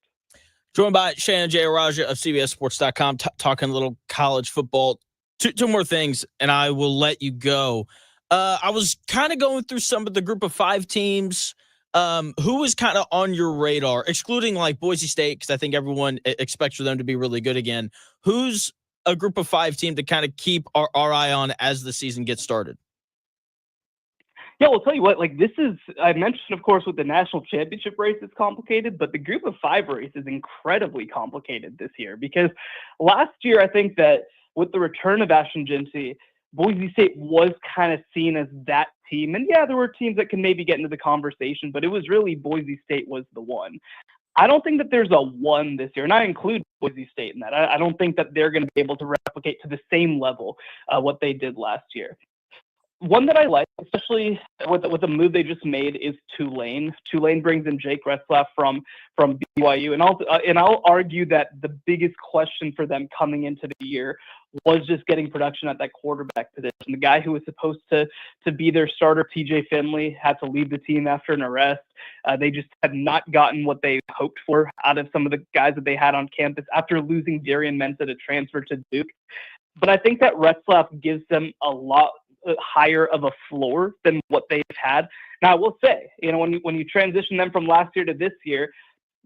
[SPEAKER 2] Joined by Shehan Jayarajuh of CBSSports.com, talking a little college football. Two more things, and I will let you go. I was kind of going through some of the group of 5 teams. Who was kind of on your radar, excluding like Boise State, because I think everyone expects for them to be really good again. Who's a group of 5 team to kind of keep our eye on as the season gets started?
[SPEAKER 5] Yeah, well, I'll tell you what, I mentioned, of course, with the national championship race, it's complicated, but the group of 5 race is incredibly complicated this year because last year, I think that with the return of Ashton Jeanty, Boise State was kind of seen as that team. And yeah, there were teams that can maybe get into the conversation, but it was really Boise State was the one. I don't think that there's a one this year, and I include Boise State in that. I don't think that they're going to be able to replicate to the same level what they did last year. One that I like, especially with the move they just made, is Tulane. Tulane brings in Jake Retzlaff from BYU, and I'll argue that the biggest question for them coming into the year was just getting production at that quarterback position. The guy who was supposed to be their starter, TJ Finley, had to leave the team after an arrest. They just had not gotten what they hoped for out of some of the guys that they had on campus after losing Darian Mensah to transfer to Duke. But I think that Retzlaff gives them a lot higher of a floor than what they've had. Now, I will say, when you transition them from last year to this year,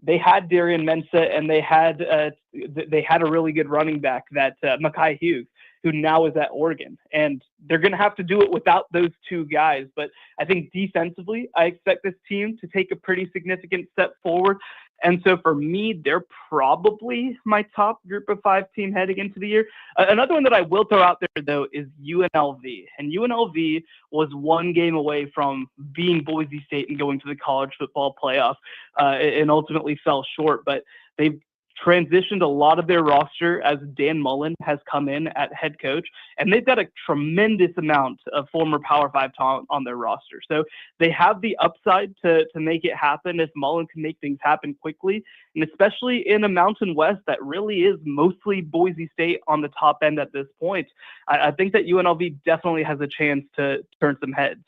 [SPEAKER 5] they had Darian Mensah and they had a really good running back, that Mekhi Hughes, who now is at Oregon. And they're going to have to do it without those 2 guys. But I think defensively, I expect this team to take a pretty significant step forward. And so for me, they're probably my top group of 5 team heading into the year. Another one that I will throw out there, though, is UNLV. And UNLV was 1 game away from being Boise State and going to the college football playoff and ultimately fell short. But they've transitioned a lot of their roster as Dan Mullen has come in at head coach, and they've got a tremendous amount of former Power 5 talent on their roster. So they have the upside to make it happen if Mullen can make things happen quickly, and especially in a Mountain West that really is mostly Boise State on the top end at this point. I think that UNLV definitely has a chance to turn some heads.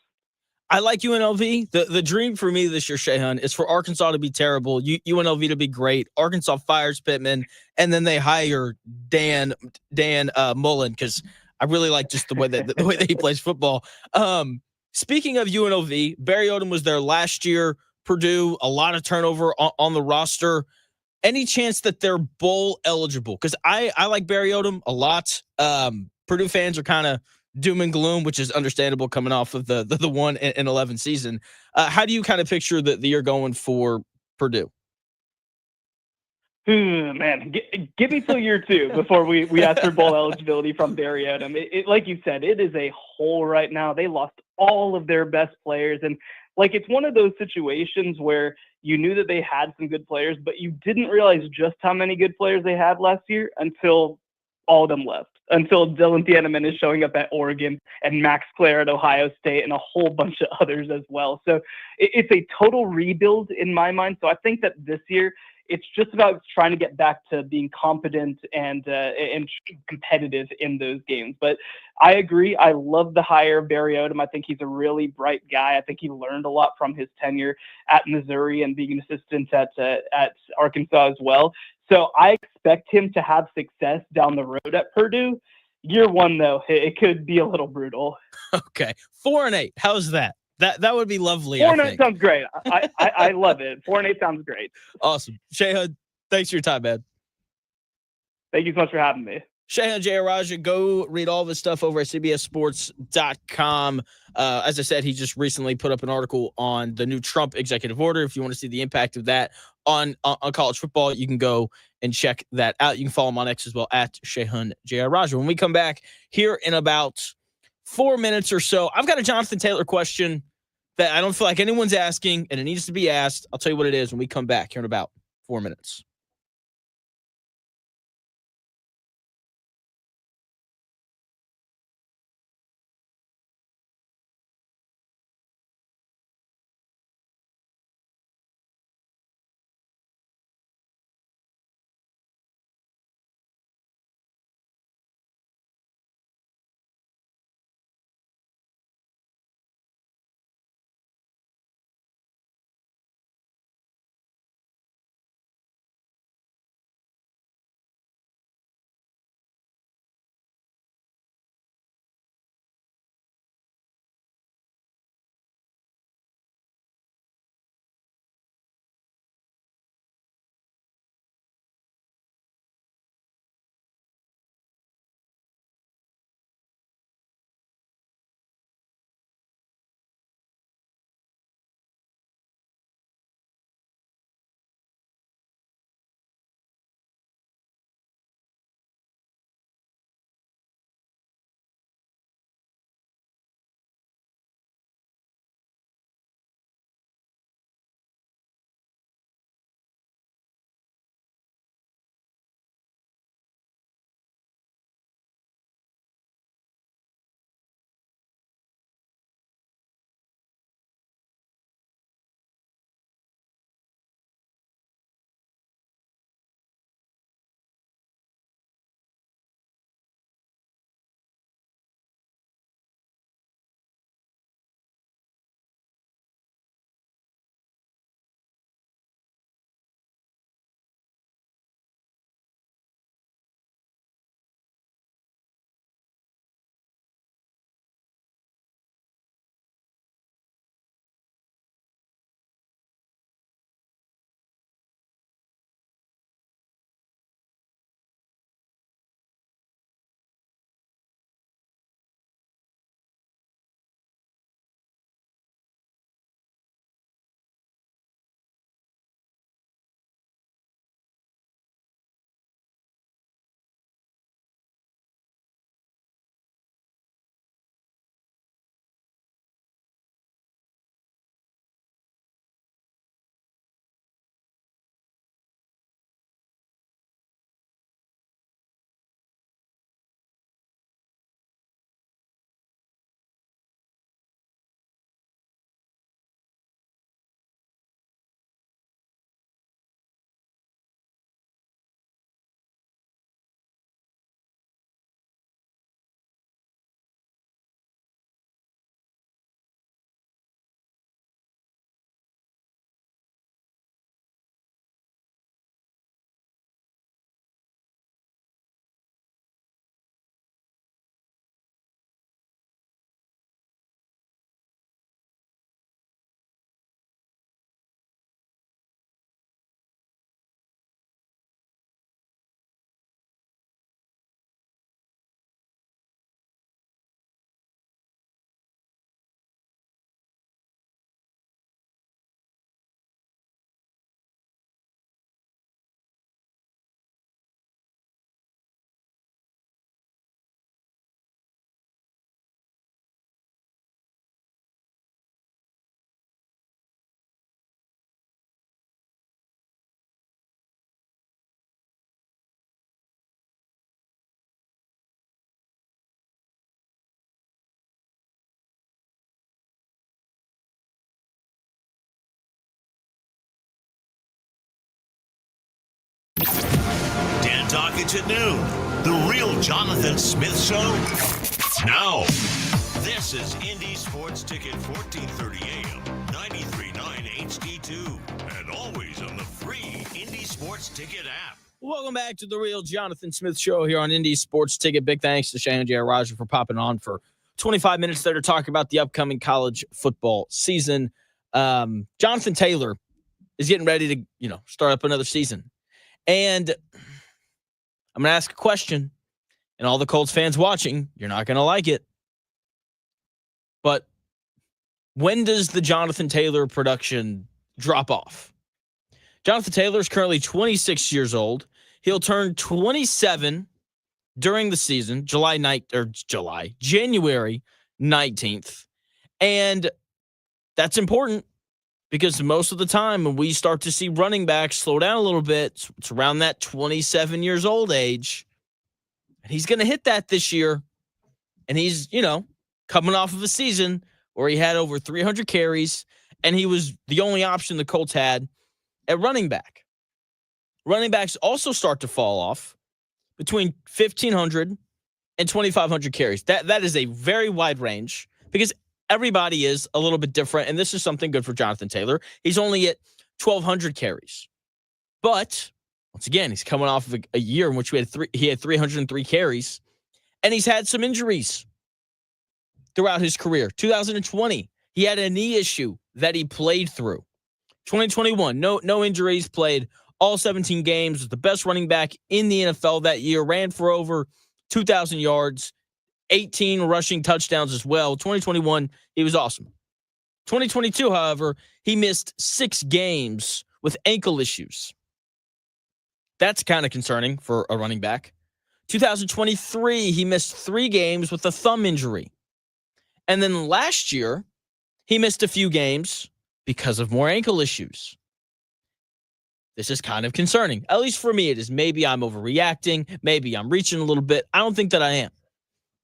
[SPEAKER 2] I like UNLV. The dream for me this year, Shehan, is for Arkansas to be terrible, UNLV to be great. Arkansas fires Pittman, and then they hire Dan Mullen, because I really like just the way that he plays football. Speaking of UNLV, Barry Odom was there last year. Purdue, a lot of turnover on the roster. Any chance that they're bowl eligible? Because I like Barry Odom a lot. Purdue fans are kind of doom and gloom, which is understandable coming off of the 1-11 season. How do you kind of picture the year going for Purdue?
[SPEAKER 5] Man, give me till year 2 before we ask for bowl eligibility from Barry Odom. Like you said, it is a hole right now. They lost all of their best players, and it's one of those situations where you knew that they had some good players, but you didn't realize just how many good players they had last year until all of them left. until Dylan Thieneman is showing up at Oregon and Max Clare at Ohio State and a whole bunch of others as well. So it's a total rebuild in my mind. So I think that this year it's just about trying to get back to being competent and competitive in those games. But I agree. I love the hire of Barry Odom. I think he's a really bright guy. I think he learned a lot from his tenure at Missouri and being an assistant at Arkansas as well. So I expect him to have success down the road at Purdue. Year one, though, it could be a little brutal.
[SPEAKER 2] Okay. 4-8. How's that? That would be lovely.
[SPEAKER 5] 4-8 sounds great. I love it. 4-8 sounds great.
[SPEAKER 2] Awesome. Shehan, thanks for your time, man.
[SPEAKER 5] Thank you so much for having me.
[SPEAKER 2] Shehan Jayarajuh, go read all of his stuff over at cbssports.com. As I said, he just recently put up an article on the new Trump executive order. If you want to see the impact of that on college football, you can go and check that out. You can follow him on X as well at Shehan Jayarajuh. When we come back here in about 4 minutes or so, I've got a Jonathan Taylor question that I don't feel like anyone's asking, and it needs to be asked. I'll tell you what it is when we come back here in about 4 minutes.
[SPEAKER 1] dockets at noon. The Real Jonathan Smith Show. Now, this is Indy Sports Ticket 1430 AM, 93.9 HD2, and always on the free Indy Sports Ticket app.
[SPEAKER 2] Welcome back to the Real Jonathan Smith Show here on Indy Sports Ticket. Big thanks to Shehan Jayarajuh for popping on for 25 minutes there to talk about the upcoming college football season. Jonathan Taylor is getting ready to, start up another season. And I'm going to ask a question, and all the Colts fans watching, you're not going to like it. But when does the Jonathan Taylor production drop off? Jonathan Taylor is currently 26 years old. He'll turn 27 during the season, January 19th. And that's important because most of the time when we start to see running backs slow down a little bit, it's around that 27 years old age. And he's going to hit that this year. And he's, coming off of a season where he had over 300 carries, and he was the only option the Colts had at running back. Running backs also start to fall off between 1,500 and 2,500 carries. That is a very wide range because everybody is a little bit different, and this is something good for Jonathan Taylor. He's only at 1,200 carries. But, once again, he's coming off of a year in which he had 303 carries, and he's had some injuries throughout his career. 2020, he had a knee issue that he played through. 2021, no injuries, played all 17 games, was the best running back in the NFL that year, ran for over 2,000 yards, 18 rushing touchdowns as well. 2021, he was awesome. 2022, however, he missed 6 games with ankle issues. That's kind of concerning for a running back. 2023, he missed 3 games with a thumb injury. And then last year, he missed a few games because of more ankle issues. This is kind of concerning. At least for me, it is. Maybe I'm overreacting. Maybe I'm reaching a little bit. I don't think that I am.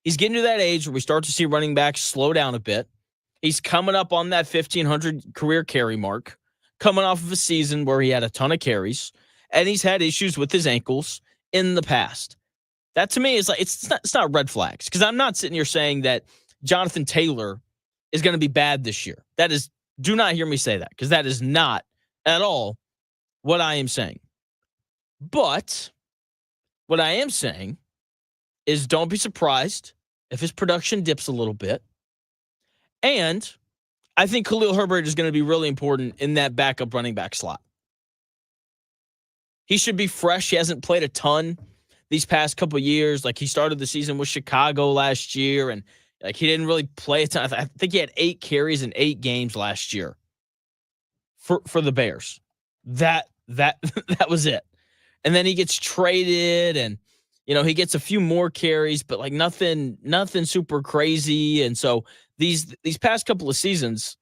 [SPEAKER 2] He's getting to that age where we start to see running backs slow down a bit. He's coming up on that 1,500 career carry mark, coming off of a season where he had a ton of carries, and he's had issues with his ankles in the past. That to me is like, it's not red flags, because I'm not sitting here saying that Jonathan Taylor is going to be bad this year. Do not hear me say that, because that is not at all what I am saying. But what I am saying is don't be surprised if his production dips a little bit. And I think Khalil Herbert is going to be really important in that backup running back slot. He should be fresh. He hasn't played a ton these past couple of years. Like, he started the season with Chicago last year, and he didn't really play a ton. I think he had 8 carries in 8 games last year for the Bears. That was it. And then he gets traded, and he gets a few more carries, but nothing super crazy. And so these past couple of seasons,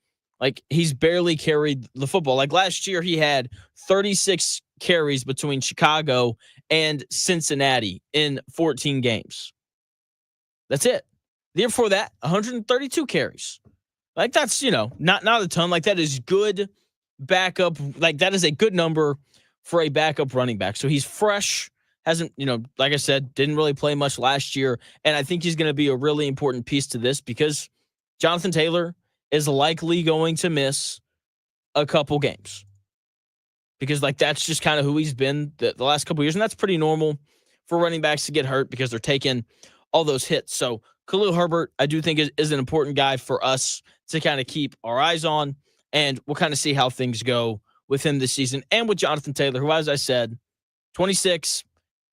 [SPEAKER 2] he's barely carried the football. Last year, he had 36 carries between Chicago and Cincinnati in 14 games. That's it. The year before that, 132 carries. That's, not a ton. That is good backup. That is a good number for a backup running back. So he's fresh. Hasn't, like I said, didn't really play much last year. And I think he's going to be a really important piece to this, because Jonathan Taylor is likely going to miss a couple games. Because that's just kind of who he's been the last couple years. And that's pretty normal for running backs to get hurt, because they're taking all those hits. So Khalil Herbert, I do think is an important guy for us to kind of keep our eyes on. And we'll kind of see how things go with him this season. And with Jonathan Taylor, who, as I said, 26,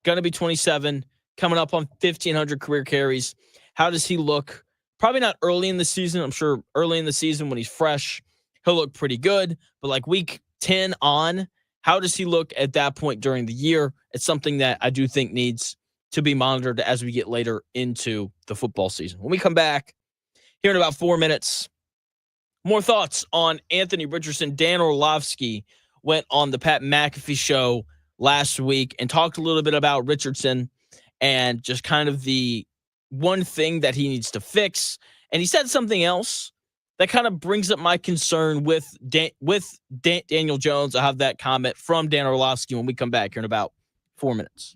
[SPEAKER 2] going to be 27, coming up on 1,500 career carries. How does he look? Probably not early in the season. I'm sure early in the season when he's fresh, he'll look pretty good. But week 10 on, how does he look at that point during the year? It's something that I do think needs to be monitored as we get later into the football season. When we come back here in about 4 minutes, more thoughts on Anthony Richardson. Dan Orlovsky went on the Pat McAfee show last week and talked a little bit about Richardson and just kind of the one thing that he needs to fix. And he said something else that kind of brings up my concern with Daniel Jones. I'll have that comment from Dan Orlovsky when we come back here in about 4 minutes.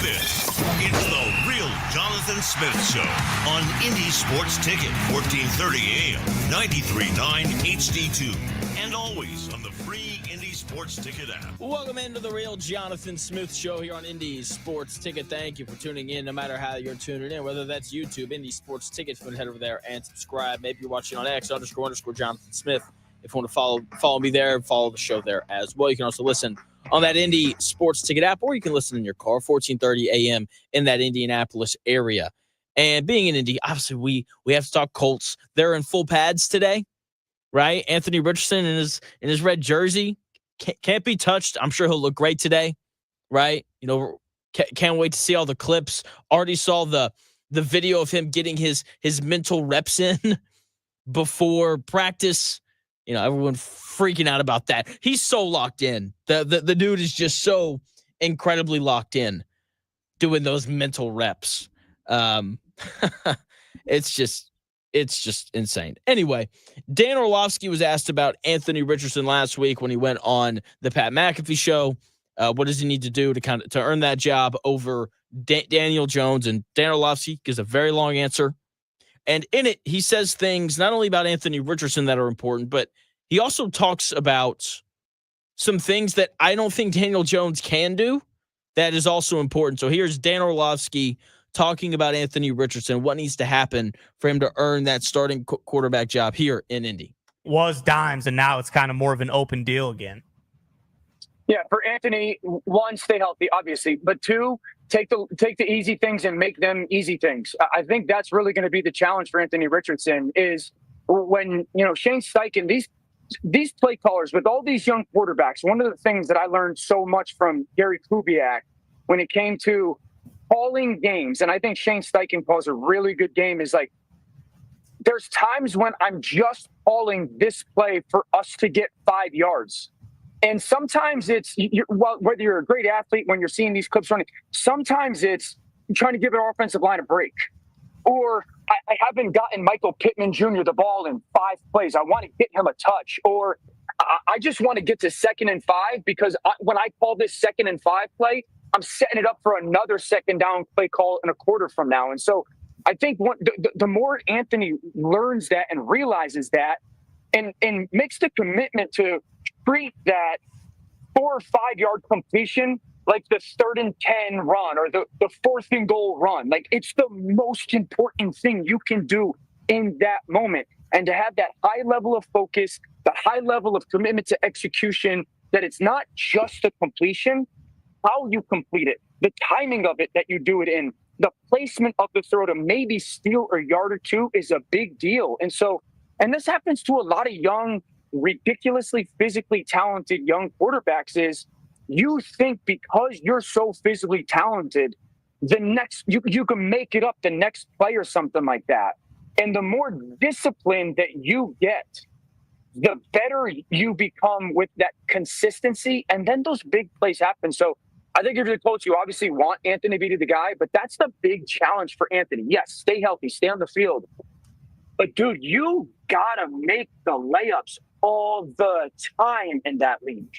[SPEAKER 1] This is the Real Jonathan Smith Show on Indy Sports Ticket, 1430 AM, 93.9 HD2, and always on the free Indy Sports Ticket app.
[SPEAKER 2] Welcome into the Real Jonathan Smith Show here on Indy Sports Ticket. Thank you for tuning in, no matter how you're tuning in, whether that's YouTube, Indy Sports Ticket. Head over there and subscribe. Maybe you're watching on X __ Jonathan Smith. If you want to follow me there, follow the show there as well. You can also listen on that Indy Sports Ticket app, or you can listen in your car, 1430 AM in that Indianapolis area. And being in Indy, obviously we have to talk Colts. They're in full pads today, right? Anthony Richardson in his red jersey can't be touched. I'm sure he'll look great today, right? You know, can't wait to see all the clips. Already saw the video of him getting his mental reps in before practice. You know, everyone freaking out about that. He's so locked in. The dude is just so incredibly locked in doing those mental reps. It's just insane. Anyway, Dan Orlovsky was asked about Anthony Richardson last week when he went on the Pat McAfee show. What does he need to do to earn that job over Daniel Jones? And Dan Orlovsky gives a very long answer. And in it, he says things not only about Anthony Richardson that are important, but he also talks about some things that I don't think Daniel Jones can do that is also important. So here's Dan Orlovsky talking about Anthony Richardson, what needs to happen for him to earn that starting quarterback job here in Indy.
[SPEAKER 9] Was dimes, and now it's kind of more of an open deal again.
[SPEAKER 10] Yeah, for Anthony, one, stay healthy, obviously, but two, take the easy things and make them easy things. I think that's really going to be the challenge for Anthony Richardson is when, Shane Steichen, these play callers with all these young quarterbacks. One of the things that I learned so much from Gary Kubiak when it came to calling games, and I think Shane Steichen calls a really good game, is like, there's times when I'm just calling this play for us to get 5 yards. And sometimes it's, whether you're a great athlete, when you're seeing these clips running, sometimes it's trying to give an offensive line a break. Or I haven't gotten Michael Pittman Jr. the ball in 5 plays. I want to get him a touch. Or I just want to get to 2nd and 5 because when I call this 2nd and 5 play, I'm setting it up for another 2nd down play call in a quarter from now. And so I think the more Anthony learns that and realizes that and makes the commitment to treat that 4 or 5 yard completion like the 3rd and 10 run or the 4th and goal run. Like, it's the most important thing you can do in that moment. And to have that high level of focus, the high level of commitment to execution, that it's not just the completion, how you complete it, the timing of it that you do it in, the placement of the throw to maybe steal a yard or two is a big deal. And so, and this happens to a lot of young, ridiculously physically talented young quarterbacks, is you think because you're so physically talented, the next you can make it up the next play or something like that. And the more discipline that you get, the better you become with that consistency, and then those big plays happen. So I think if you're the coach, you obviously want Anthony to be the guy, but that's the big challenge for Anthony. Yes, stay healthy, stay on the field. But, dude, you got to make the layups all the time in that league.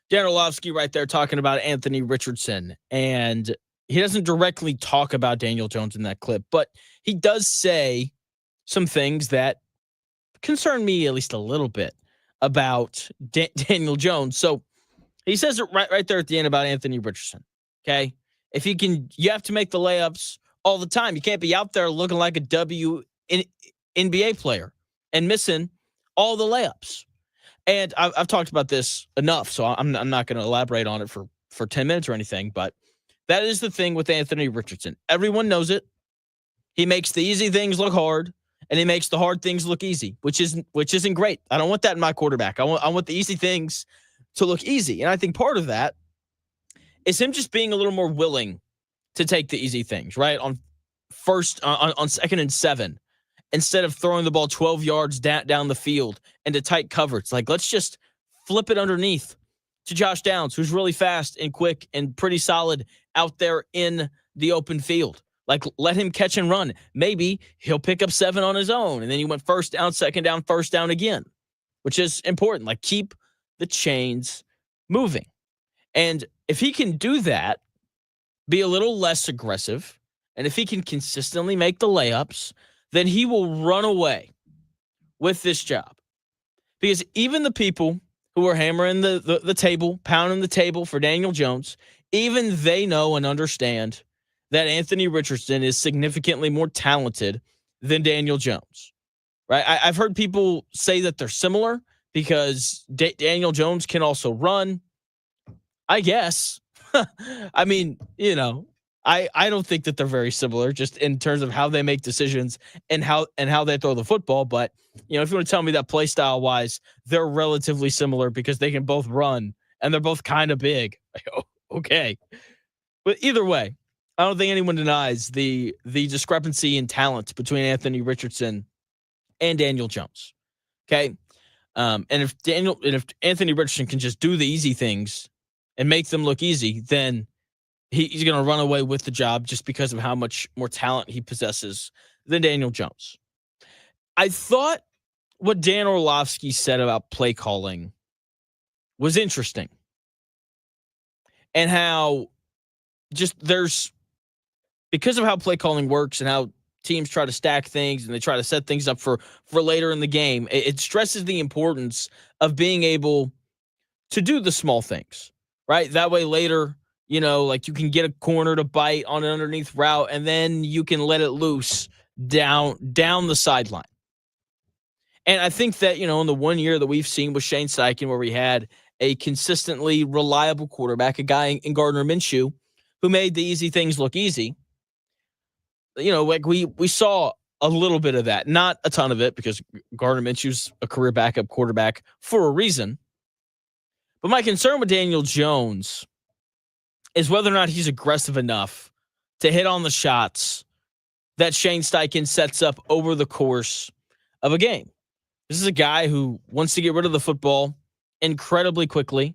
[SPEAKER 2] Dan Orlovsky right there talking about Anthony Richardson. And he doesn't directly talk about Daniel Jones in that clip, but he does say some things that concern me at least a little bit about Daniel Jones. So he says it right there at the end about Anthony Richardson. Okay. If you have to make the layups all the time. You can't be out there looking like a NBA player and missing all the layups. And I've talked about this enough, so I'm not going to elaborate on it for 10 minutes or anything, but that is the thing with Anthony Richardson. Everyone knows it. He makes the easy things look hard, and he makes the hard things look easy, which isn't great. I don't want that in my quarterback. I want the easy things to look easy. And I think part of that is him just being a little more willing to take the easy things, right? On 2nd and 7, instead of throwing the ball 12 yards down the field into tight coverage. Like, let's just flip it underneath to Josh Downs, who's really fast and quick and pretty solid out there in the open field. Like, let him catch and run. Maybe he'll pick up 7 on his own, and then he went 1st down, 2nd down, 1st down again, which is important. Like, keep the chains moving. And if he can do that, be a little less aggressive, and if he can consistently make the layups, then he will run away with this job. Because even the people who are hammering the table, pounding the table for Daniel Jones, even they know and understand that Anthony Richardson is significantly more talented than Daniel Jones, right? I've heard people say that they're similar because Daniel Jones can also run. I guess. I mean, I don't think that they're very similar just in terms of how they make decisions and how they throw the football. But, if you want to tell me that play style wise, they're relatively similar because they can both run and they're both kind of big. Okay. But either way, I don't think anyone denies the discrepancy in talent between Anthony Richardson and Daniel Jones. Okay. And if Anthony Richardson can just do the easy things and make them look easy, then he's going to run away with the job just because of how much more talent he possesses than Daniel Jones. I thought what Dan Orlovsky said about play calling was interesting. And how because of how play calling works and how teams try to stack things and they try to set things up for later in the game, it stresses the importance of being able to do the small things, right? That way later, like you can get a corner to bite on an underneath route and then you can let it loose down the sideline. And I think that, in the 1 year that we've seen with Shane Steichen, where we had a consistently reliable quarterback, a guy in Gardner Minshew, who made the easy things look easy, like we saw a little bit of that. Not a ton of it because Gardner Minshew's a career backup quarterback for a reason. But my concern with Daniel Jones is whether or not he's aggressive enough to hit on the shots that Shane Steichen sets up over the course of a game. This is a guy who wants to get rid of the football incredibly quickly,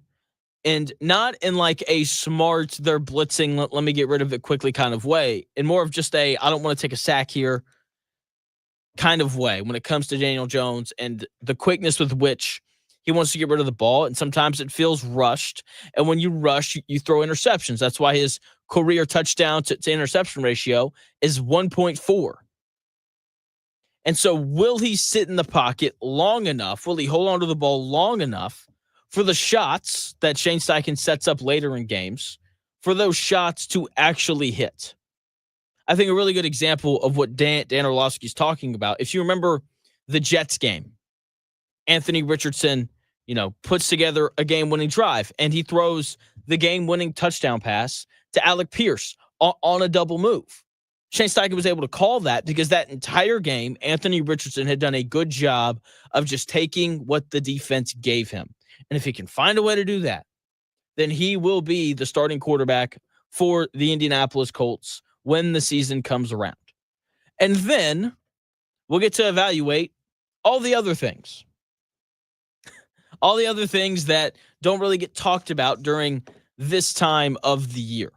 [SPEAKER 2] and not in like a smart, they're blitzing, let me get rid of it quickly kind of way, and more of just I don't want to take a sack here kind of way when it comes to Daniel Jones and the quickness with which he wants to get rid of the ball. And sometimes it feels rushed. And when you rush, you throw interceptions. That's why his career touchdown to interception ratio is 1.4. And so will he sit in the pocket long enough? Will he hold on to the ball long enough for the shots that Shane Steichen sets up later in games, for those shots to actually hit? I think a really good example of what Dan Orlovsky is talking about, if you remember the Jets game, Anthony Richardson, puts together a game-winning drive, and he throws the game-winning touchdown pass to Alec Pierce on a double move. Shane Steichen was able to call that because that entire game, Anthony Richardson had done a good job of just taking what the defense gave him. And if he can find a way to do that, then he will be the starting quarterback for the Indianapolis Colts when the season comes around. And then we'll get to evaluate all the other things. All the other things that don't really get talked about during this time of the year.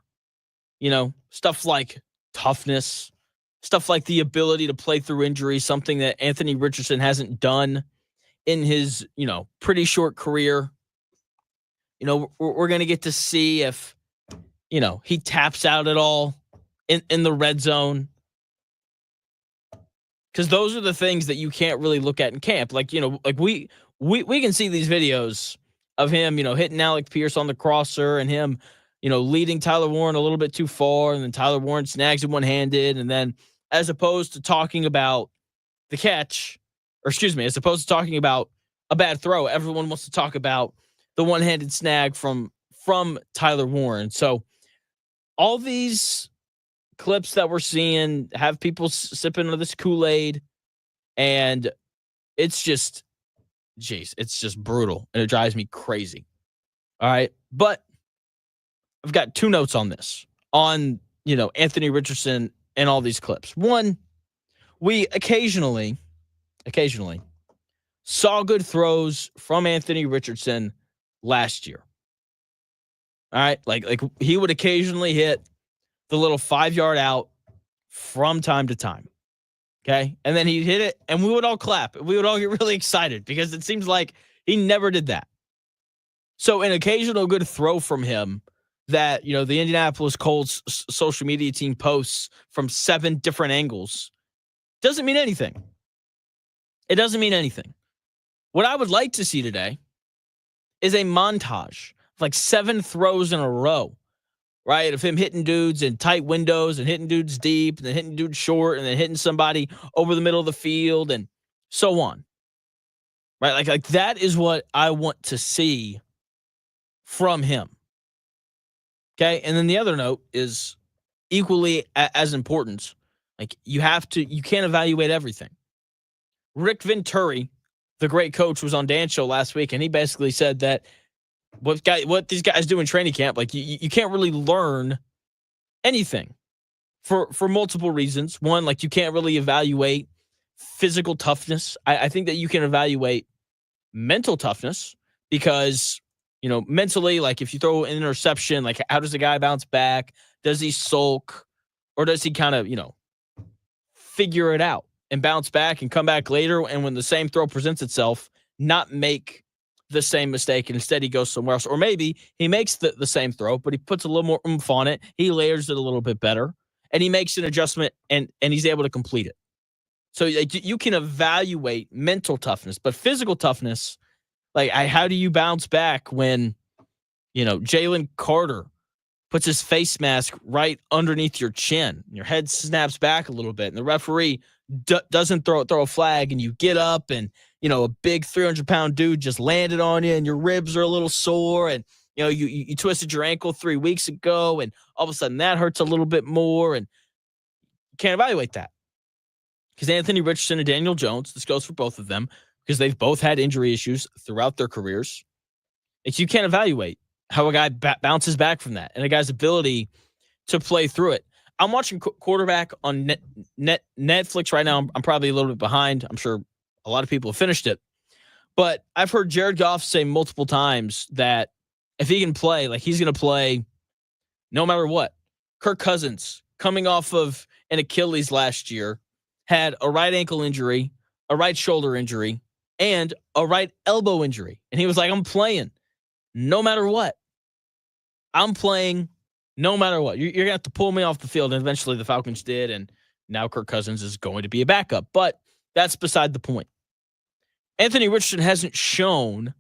[SPEAKER 2] Stuff like toughness, stuff like the ability to play through injury, something that Anthony Richardson hasn't done in his, pretty short career. We're going to get to see if, he taps out at all in the red zone. Because those are the things that you can't really look at in camp. Like we can see these videos of him, hitting Alec Pierce on the crosser and him, leading Tyler Warren a little bit too far, and then Tyler Warren snags it one-handed. And then as opposed to talking about the catch, as opposed to talking about a bad throw, everyone wants to talk about the one-handed snag from Tyler Warren. So all these clips that we're seeing have people sipping on this Kool-Aid, and it's just brutal, and it drives me crazy. All right. But I've got two notes on this, on, Anthony Richardson and all these clips. One, we occasionally saw good throws from Anthony Richardson last year. All right. Like he would occasionally hit the little 5-yard out from time to time. Okay. And then he'd hit it and we would all clap. We would all get really excited because it seems like he never did that. So an occasional good throw from him that, the Indianapolis Colts social media team posts from 7 different angles doesn't mean anything. It doesn't mean anything. What I would like to see today is a montage of like 7 throws in a row, right? Of him hitting dudes in tight windows and hitting dudes deep and then hitting dudes short and then hitting somebody over the middle of the field and so on. Right? Like that is what I want to see from him. Okay? And then the other note is equally as important. Like you can't evaluate everything. Rick Venturi, the great coach, was on Dan's show last week, and he basically said that what these guys do in training camp, like you can't really learn anything for multiple reasons. One, like you can't really evaluate physical toughness. I think that you can evaluate mental toughness because, mentally, like if you throw an interception, like how does the guy bounce back? Does he sulk? Or does he kind of, figure it out and bounce back and come back later, and when the same throw presents itself, not make the same mistake, and instead he goes somewhere else? Or maybe he makes the same throw, but he puts a little more oomph on it. He layers it a little bit better, and he makes an adjustment, and he's able to complete it. So you can evaluate mental toughness, but physical toughness, like how do you bounce back when, Jalen Carter puts his face mask right underneath your chin, and your head snaps back a little bit, and the referee doesn't throw a flag, and you get up, and a big 300-pound dude just landed on you, and your ribs are a little sore, and you twisted your ankle 3 weeks ago, and all of a sudden that hurts a little bit more, and you can't evaluate that because Anthony Richardson and Daniel Jones, this goes for both of them because they've both had injury issues throughout their careers. You can't evaluate how a guy bounces back from that and a guy's ability to play through it. I'm watching quarterback on Netflix right now. I'm probably a little bit behind. I'm sure a lot of people have finished it. But I've heard Jared Goff say multiple times that if he can play, like he's going to play no matter what. Kirk Cousins, coming off of an Achilles last year, had a right ankle injury, a right shoulder injury, and a right elbow injury. And he was like, I'm playing no matter what. I'm playing no matter what. You're going to have to pull me off the field. And eventually the Falcons did. And now Kirk Cousins is going to be a backup. But that's beside the point. Anthony Richardson hasn't shown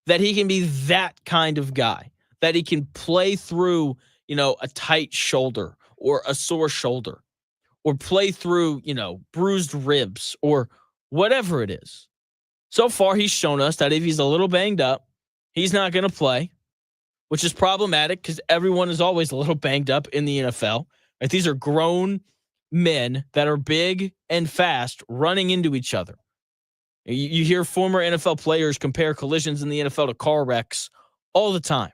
[SPEAKER 2] that he can be that kind of guy, that he can play through, a tight shoulder or a sore shoulder or play through, bruised ribs or whatever it is. So far, he's shown us that if he's a little banged up, he's not going to play, which is problematic because everyone is always a little banged up in the NFL. Right? These are grown men that are big and fast running into each other. You hear former NFL players compare collisions in the NFL to car wrecks all the time.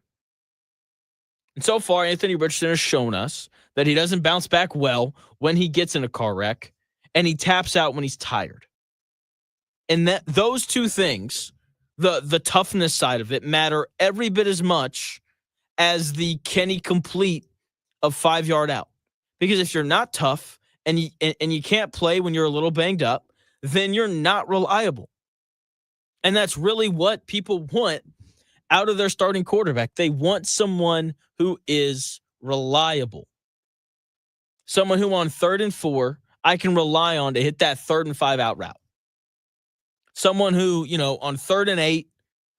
[SPEAKER 2] And so far, Anthony Richardson has shown us that he doesn't bounce back well when he gets in a car wreck, and he taps out when he's tired. And that those two things, the toughness side of it, matter every bit as much as the can he complete of 5 yard out. Because if you're not tough and you can't play when you're a little banged up, then you're not reliable. And that's really what people want out of their starting quarterback. They want someone who is reliable. Someone who on 3rd and 4, I can rely on to hit that 3rd and 5 out route. Someone who, on 3rd and 8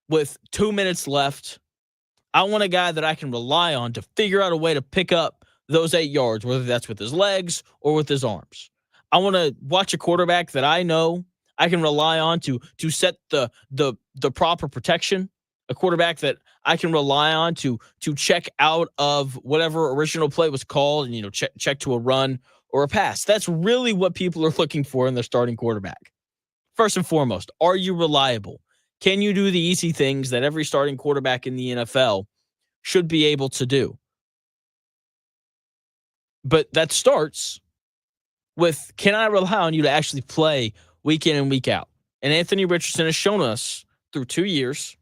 [SPEAKER 2] with 2 minutes left, I want a guy that I can rely on to figure out a way to pick up those 8 yards, whether that's with his legs or with his arms. I want to watch a quarterback that I know I can rely on to set the proper protection, a quarterback that I can rely on to check out of whatever original play was called and, check to a run or a pass. That's really what people are looking for in their starting quarterback. First and foremost, are you reliable? Can you do the easy things that every starting quarterback in the NFL should be able to do? But that starts with, can I rely on you to actually play week in and week out? And Anthony Richardson has shown us through 2 years,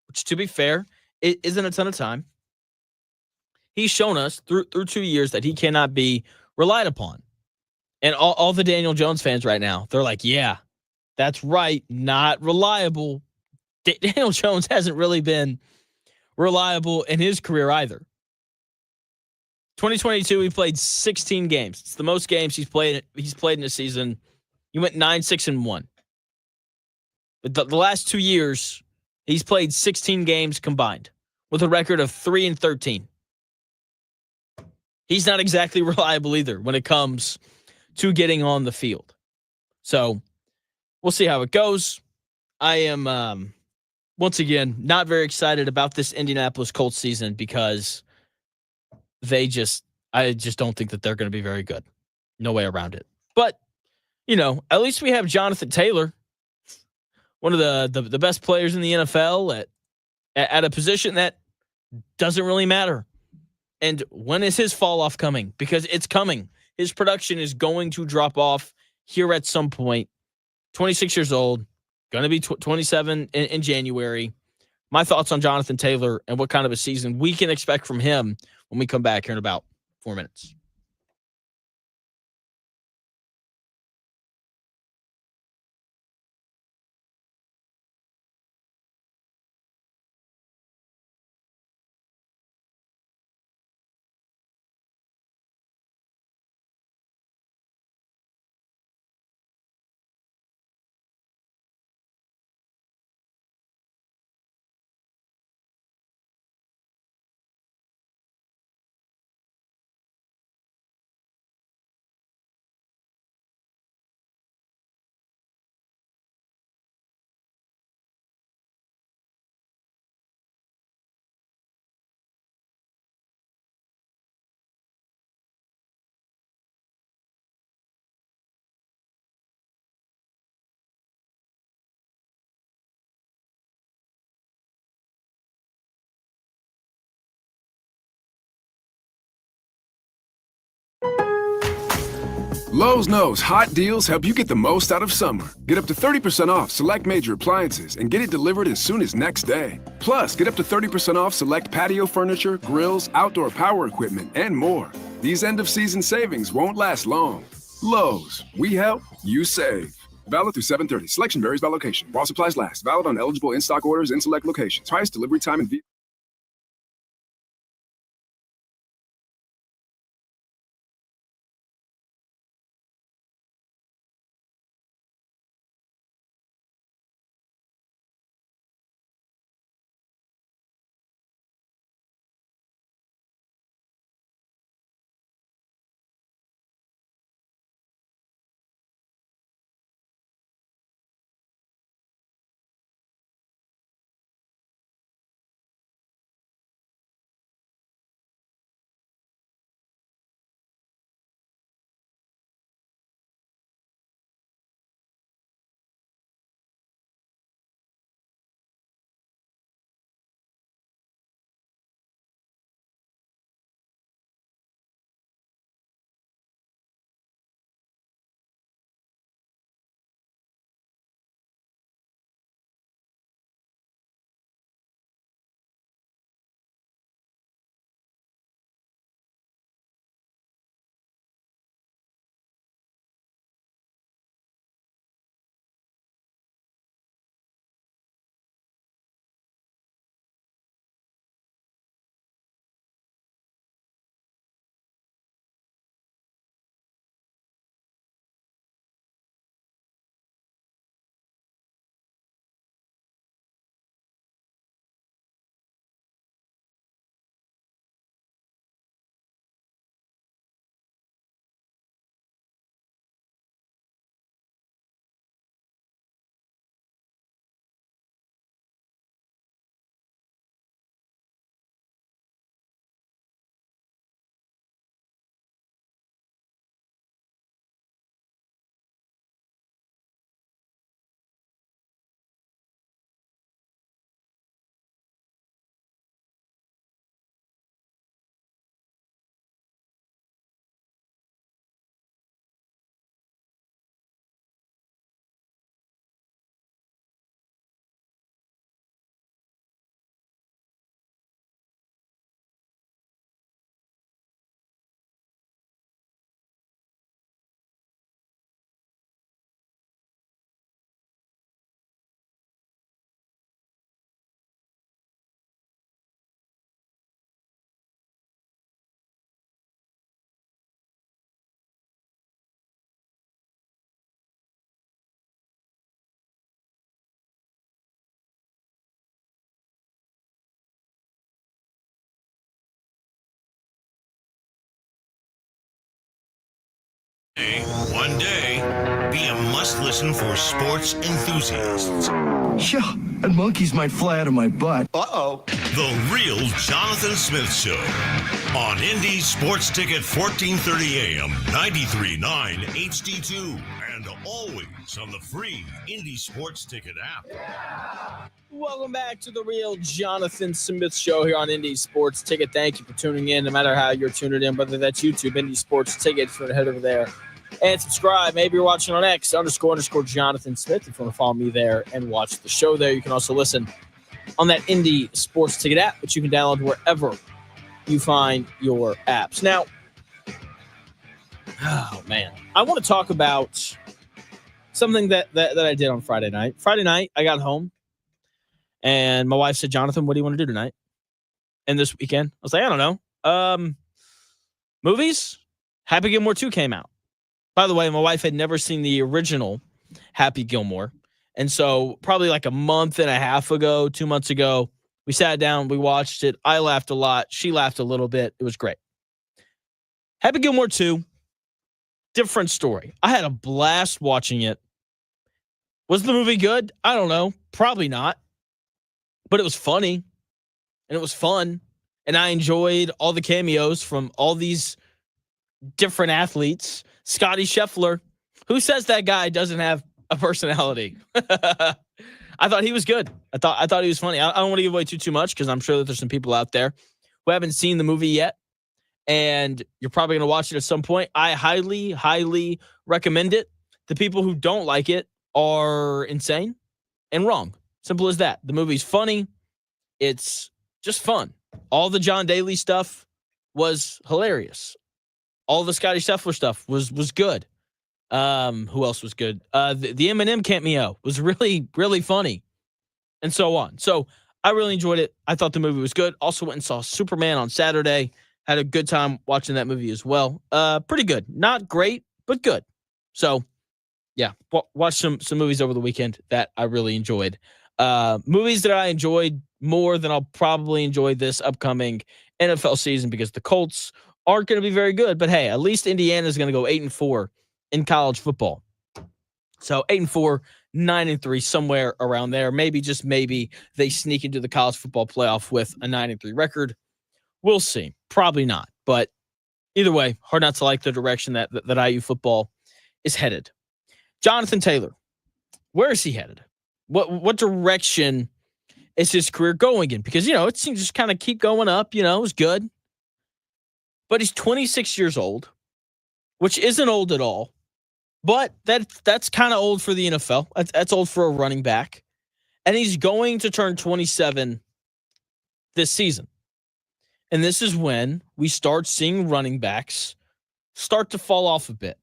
[SPEAKER 2] which, to be fair, it isn't a ton of time. He's shown us through 2 years that he cannot be relied upon. And all the Daniel Jones fans right now, they're like, yeah, that's right, not reliable. Daniel Jones hasn't really been reliable in his career either. 2022, he played 16 games. It's the most games he's played in a season. He went 9-6-1. But the last 2 years, he's played 16 games combined with a record of 3-13. He's not exactly reliable either when it comes to getting on the field. So we'll see how it goes. I am, once again, not very excited about this Indianapolis Colts season because I just don't think that they're going to be very good. No way around it. But, at least we have Jonathan Taylor, one of the best players in the NFL at a position that doesn't really matter. And when is his fall off coming? Because it's coming. His production is going to drop off here at some point. 26 years old, going to be 27 in January. My thoughts on Jonathan Taylor and what kind of a season we can expect from him when we come back here in about 4 minutes.
[SPEAKER 11] Lowe's knows hot deals help you get the most out of summer. Get up to 30% off select major appliances and get it delivered as soon as next day. Plus, get up to 30% off select patio furniture, grills, outdoor power equipment, and more. These end-of-season savings won't last long. Lowe's, we help, you save. Valid through 7/30. Selection varies by location. While supplies last. Valid on eligible in-stock orders in select locations. Price, delivery time, and
[SPEAKER 1] One day, be a must-listen for sports enthusiasts.
[SPEAKER 12] Yeah, and monkeys might fly out of my butt.
[SPEAKER 1] Uh-oh. The Real Jonathan Smith Show on Indy Sports Ticket 1430 AM, 93.9 HD2, and always on the free Indy Sports Ticket app.
[SPEAKER 2] Welcome back to the Real Jonathan Smith Show here on Indy Sports Ticket. Thank you for tuning in, no matter how you're tuning in, whether that's YouTube, Indy Sports Ticket, if you want to head over there and subscribe. Maybe you're watching on X, _ Jonathan Smith. If you want to follow me there and watch the show there, you can also listen on that Indy Sports Ticket app, which you can download wherever you find your apps. Now, oh, man, I want to talk about something that I did on Friday night. Friday night, I got home. And my wife said, Jonathan, what do you want to do tonight? And this weekend? I was like, I don't know. Movies? Happy Gilmore 2 came out. By the way, my wife had never seen the original Happy Gilmore. And so probably like a month and a half ago, 2 months ago, we sat down, we watched it. I laughed a lot. She laughed a little bit. It was great. Happy Gilmore 2, different story. I had a blast watching it. Was the movie good? I don't know. Probably not. But it was funny, and it was fun, and I enjoyed all the cameos from all these different athletes. Scotty Scheffler, who says that guy doesn't have a personality? I thought he was good. I thought he was funny. I don't want to give away too much because I'm sure that there's some people out there who haven't seen the movie yet, and you're probably going to watch it at some point. I highly, highly recommend it. The people who don't like it are insane and wrong. Simple as that. The movie's funny. It's just fun. All the John Daly stuff was hilarious. All the Scotty Scheffler stuff was good. Who else was good? The Eminem cameo was really, really funny. And so on. So I really enjoyed it. I thought the movie was good. Also went and saw Superman on Saturday. Had a good time watching that movie as well. Pretty good. Not great, but good. So, yeah, watch some movies over the weekend that I really enjoyed. Movies that I enjoyed more than I'll probably enjoy this upcoming NFL season because the Colts aren't going to be very good. But hey, at least Indiana's going to go 8-4 in college football. So 8-4, 9-3, somewhere around there. Maybe, just maybe, they sneak into the college football playoff with a 9-3 record. We'll see. Probably not. But either way, hard not to like the direction that IU football is headed. Jonathan Taylor, where is he headed? What direction is his career going in? Because, it seems to just kind of keep going up. It was good. But he's 26 years old, which isn't old at all. But that's kind of old for the NFL. That's old for a running back. And he's going to turn 27 this season. And this is when we start seeing running backs start to fall off a bit.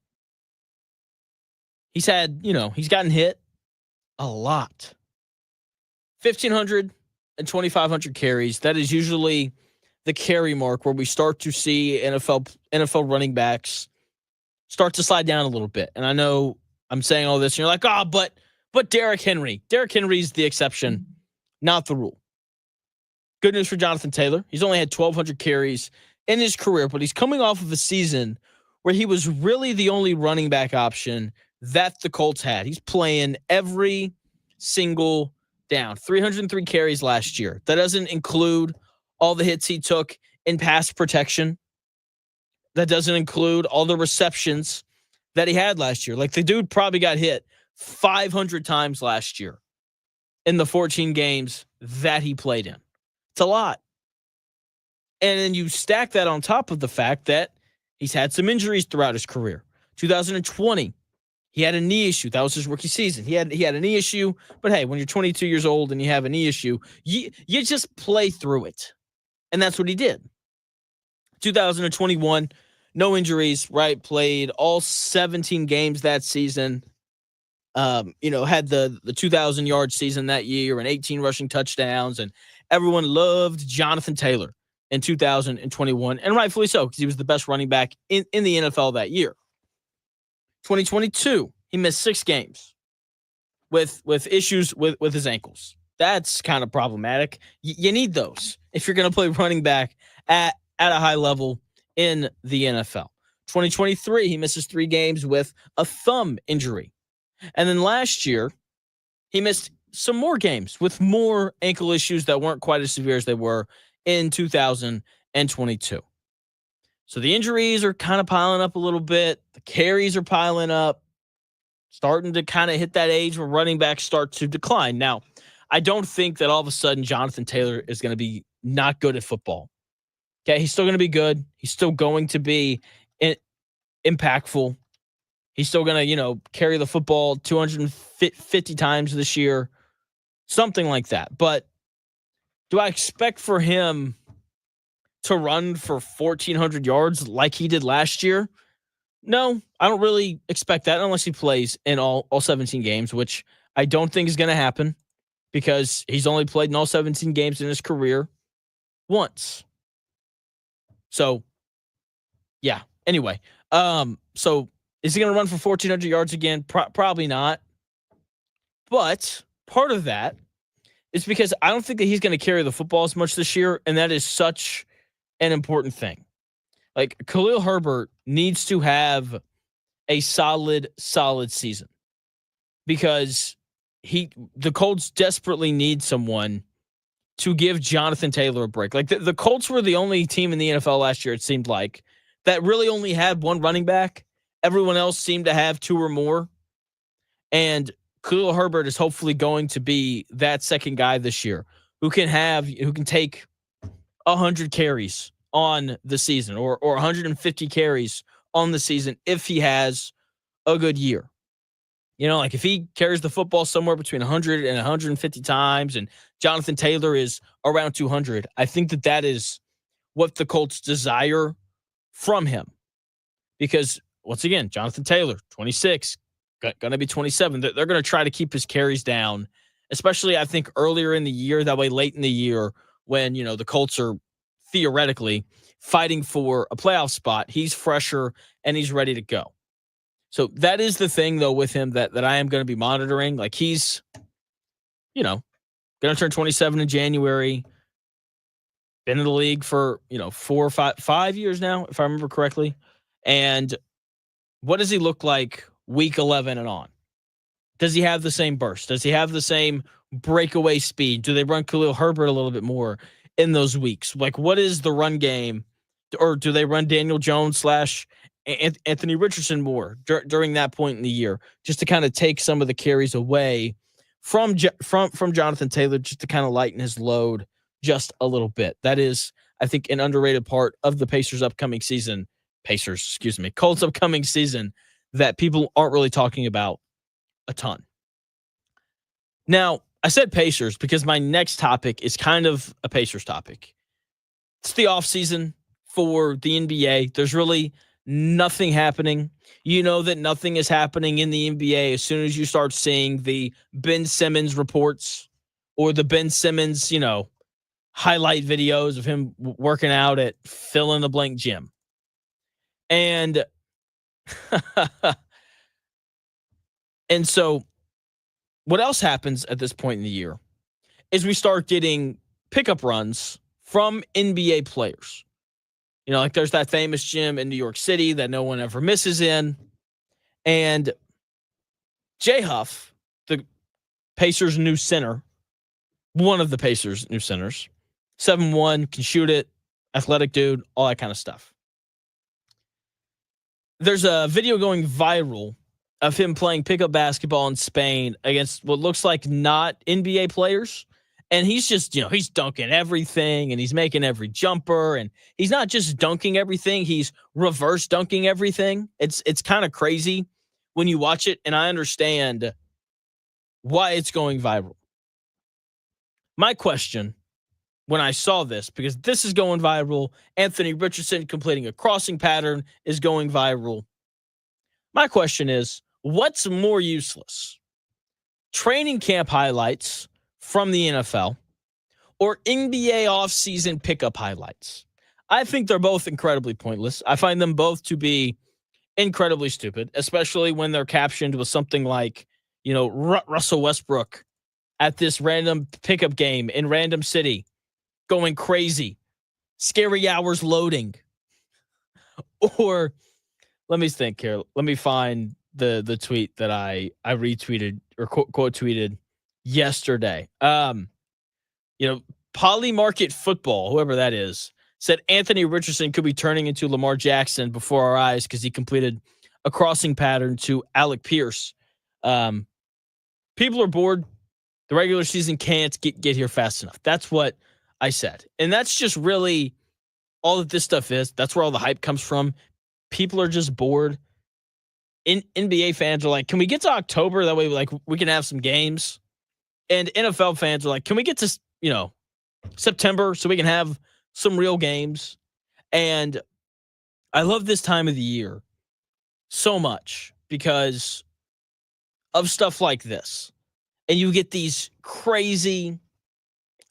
[SPEAKER 2] He's had, he's gotten hit a lot. 1,500 and 2,500 carries. That is usually the carry mark where we start to see NFL running backs start to slide down a little bit. And I know I'm saying all this, and you're like, but Derrick Henry. Derrick Henry's the exception, not the rule. Good news for Jonathan Taylor. He's only had 1,200 carries in his career, but he's coming off of a season where he was really the only running back option that the Colts had. He's playing every single down. 303 carries last year. That doesn't include all the hits he took in pass protection. That doesn't include all the receptions that he had last year. Like, the dude probably got hit 500 times last year in the 14 games that he played in. It's a lot. And then you stack that on top of the fact that he's had some injuries throughout his career. 2020, he had a knee issue. That was his rookie season. He had a knee issue. But hey, when you're 22 years old and you have a knee issue, you just play through it. And that's what he did. 2021, no injuries, right? Played all 17 games that season. Had the 2,000-yard season that year and 18 rushing touchdowns. And everyone loved Jonathan Taylor in 2021. And rightfully so, because he was the best running back in the NFL that year. 2022, he missed 6 games with issues with his ankles. That's kind of problematic. You need those if you're going to play running back at a high level in the NFL. 2023, he misses 3 games with a thumb injury. And then last year, he missed some more games with more ankle issues that weren't quite as severe as they were in 2022. So the injuries are kind of piling up a little bit. The carries are piling up, starting to kind of hit that age where running backs start to decline. Now, I don't think that all of a sudden Jonathan Taylor is going to be not good at football. Okay, he's still going to be good. He's still going to be impactful. He's still going to, carry the football 250 times this year, something like that. But do I expect for him to run for 1,400 yards like he did last year? No, I don't really expect that unless he plays in all 17 games, which I don't think is going to happen because he's only played in all 17 games in his career once. So, yeah. Anyway, so is he going to run for 1,400 yards again? Probably not. But part of that is because I don't think that he's going to carry the football as much this year, and that is such an important thing. Like, Khalil Herbert needs to have a solid season because the Colts desperately need someone to give Jonathan Taylor a break. Like, the Colts were the only team in the NFL last year, it seemed like, that really only had one running back. Everyone else seemed to have 2 or more. And Khalil Herbert is hopefully going to be that second guy this year who can take 100 carries on the season or 150 carries on the season if he has a good year. Like if he carries the football somewhere between 100 and 150 times and Jonathan Taylor is around 200, I think that is what the Colts desire from him. Because, once again, Jonathan Taylor, 26, going to be 27. They're going to try to keep his carries down, especially, I think, earlier in the year. That way, late in the year, when, the Colts are theoretically fighting for a playoff spot, he's fresher and he's ready to go. So that is the thing, though, with him that I am going to be monitoring. Like, he's, going to turn 27 in January. Been in the league for, 4 or 5 years now, if I remember correctly. And what does he look like week 11 and on? Does he have the same burst? Does he have the same breakaway speed? Do they run Khalil Herbert a little bit more in those weeks? Like, what is the run game? Or do they run Daniel Jones / Anthony Richardson more during that point in the year, just to kind of take some of the carries away from Jonathan Taylor, just to kind of lighten his load just a little bit? That is, I think, an underrated part of the Colts upcoming season that people aren't really talking about a ton. Now, I said Pacers because my next topic is kind of a Pacers topic. It's the offseason for the NBA. There's really nothing happening. You know that nothing is happening in the NBA as soon as you start seeing the Ben Simmons reports or the Ben Simmons, highlight videos of him working out at fill-in-the-blank gym. And and so what else happens at this point in the year is we start getting pickup runs from NBA players. Like there's that famous gym in New York City that no one ever misses in. And Jay Huff, the Pacers' new center, one of the Pacers' new centers, 7'1", can shoot it, athletic dude, all that kind of stuff. There's a video going viral of him playing pickup basketball in Spain against what looks like not NBA players. And he's just, he's dunking everything and he's making every jumper. And he's not just dunking everything, he's reverse dunking everything. It's kind of crazy when you watch it. And I understand why it's going viral. My question when I saw this, because this is going viral, Anthony Richardson completing a crossing pattern is going viral. My question is, what's more useless? Training camp highlights from the NFL or NBA offseason pickup highlights? I think they're both incredibly pointless. I find them both to be incredibly stupid, especially when they're captioned with something like, Russell Westbrook at this random pickup game in random city going crazy, scary hours loading, or Let me think here. Let me find the tweet that I retweeted or quote tweeted yesterday. Poly Market Football, whoever that is, said Anthony Richardson could be turning into Lamar Jackson before our eyes because he completed a crossing pattern to Alec Pierce. People are bored. The regular season can't get here fast enough. That's what I said. And that's just really all that this stuff is. That's where all the hype comes from. People are just bored. NBA fans are like, can we get to October? That way we can have some games. And NFL fans are like, can we get to, September so we can have some real games? And I love this time of the year so much because of stuff like this. And you get these crazy,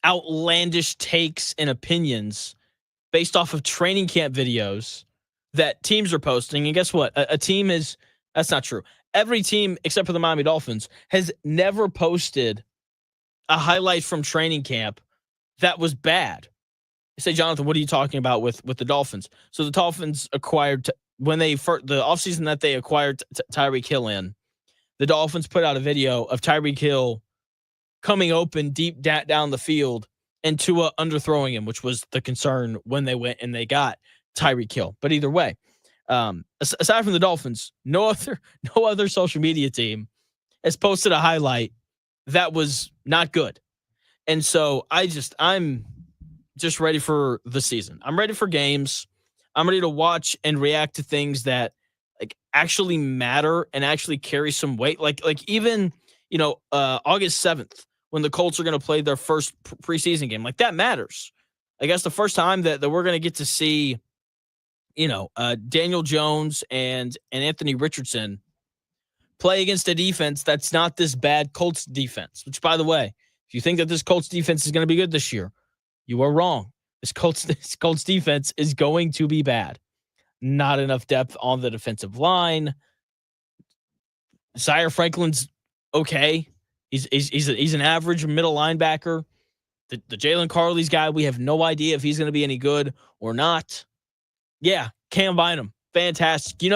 [SPEAKER 2] outlandish takes and opinions based off of training camp videos that teams are posting. And guess what? A team is, that's not true. Every team except for the Miami Dolphins has never posted a highlight from training camp that was bad. You say, Jonathan, what are you talking about with the Dolphins? So the Dolphins acquired, the offseason that they acquired Tyreek Hill in, the Dolphins put out a video of Tyreek Hill coming open deep down the field and Tua underthrowing him, which was the concern when they went and they got Tyreek Hill. But either way, aside from the Dolphins, no other social media team has posted a highlight that was not good. And so I'm just ready for the season. I'm ready for games. I'm ready to watch and react to things that actually matter and actually carry some weight. Like even, August 7th, when the Colts are going to play their first preseason game, that matters. I guess the first time that we're going to get to see, Daniel Jones and Anthony Richardson play against a defense that's not this bad Colts defense, which, by the way, if you think that this Colts defense is going to be good this year, you are wrong. This Colts defense is going to be bad. Not enough depth on the defensive line. Zaire Franklin's okay. He's an average middle linebacker. The Jalen Carley's guy, we have no idea if he's going to be any good or not. Yeah, Cam Bynum, fantastic.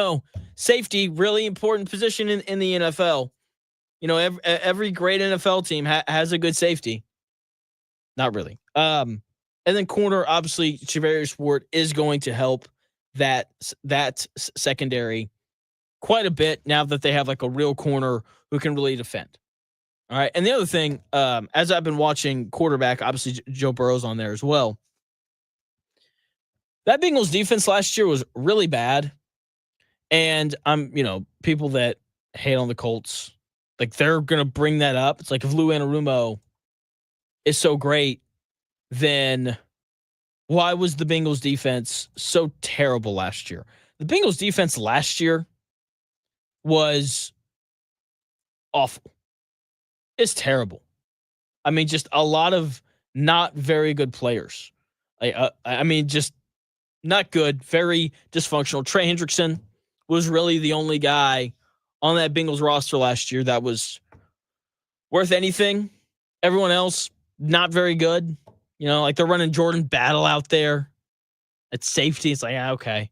[SPEAKER 2] Safety, really important position in the NFL. Every great NFL team has a good safety. Not really. And then corner, obviously, Javarius Ward is going to help that secondary quite a bit now that they have a real corner who can really defend. All right. And the other thing, as I've been watching quarterback, obviously Joe Burrow's on there as well. That Bengals defense last year was really bad. And people that hate on the Colts, they're going to bring that up. It's like if Lou Anarumo is so great, then why was the Bengals defense so terrible last year? The Bengals defense last year was awful. It's terrible. I mean, just a lot of not very good players. Just not good, very dysfunctional. Trey Hendrickson was really the only guy on that Bengals roster last year that was worth anything. Everyone else, not very good. They're running Jordan Battle out there at safety. It's okay.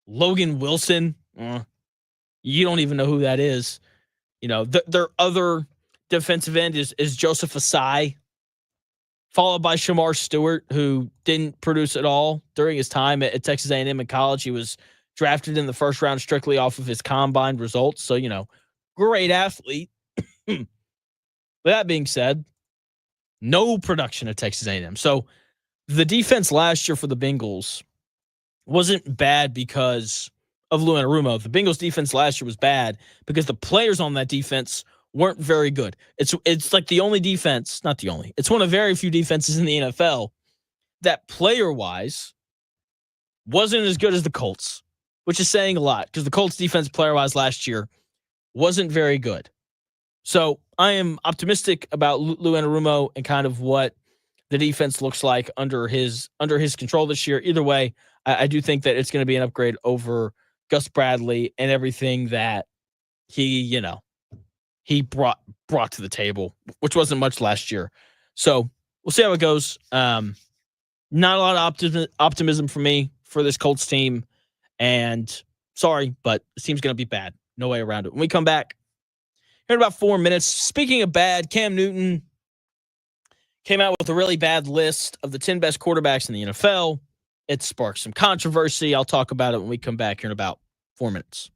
[SPEAKER 2] Logan Wilson, you don't even know who that is. Their other defensive end is Joseph Asai, followed by Shamar Stewart, who didn't produce at all during his time at Texas A&M in college. He was drafted in the first round strictly off of his combine results. So, great athlete. With that being said, no production at Texas A&M. So the defense last year for the Bengals wasn't bad because of Lou Anarumo. The Bengals defense last year was bad because the players on that defense weren't very good. It's like the only defense, not the only. It's one of very few defenses in the NFL that player-wise wasn't as good as the Colts, which is saying a lot because the Colts defense player-wise last year wasn't very good. So I am optimistic about Lou Anarumo and kind of what the defense looks like under his control this year. Either way, I do think that it's going to be an upgrade over Gus Bradley and everything that he brought to the table, which wasn't much last year. So we'll see how it goes. Not a lot of optimism for me for this Colts team. And Sorry, but it seems going to be bad. No way around it. When we come back, here in about 4 minutes, speaking of bad, Cam Newton came out with a really bad list of the 10 best quarterbacks in the NFL. It sparked some controversy. I'll talk about it when we come back here in about 4 minutes.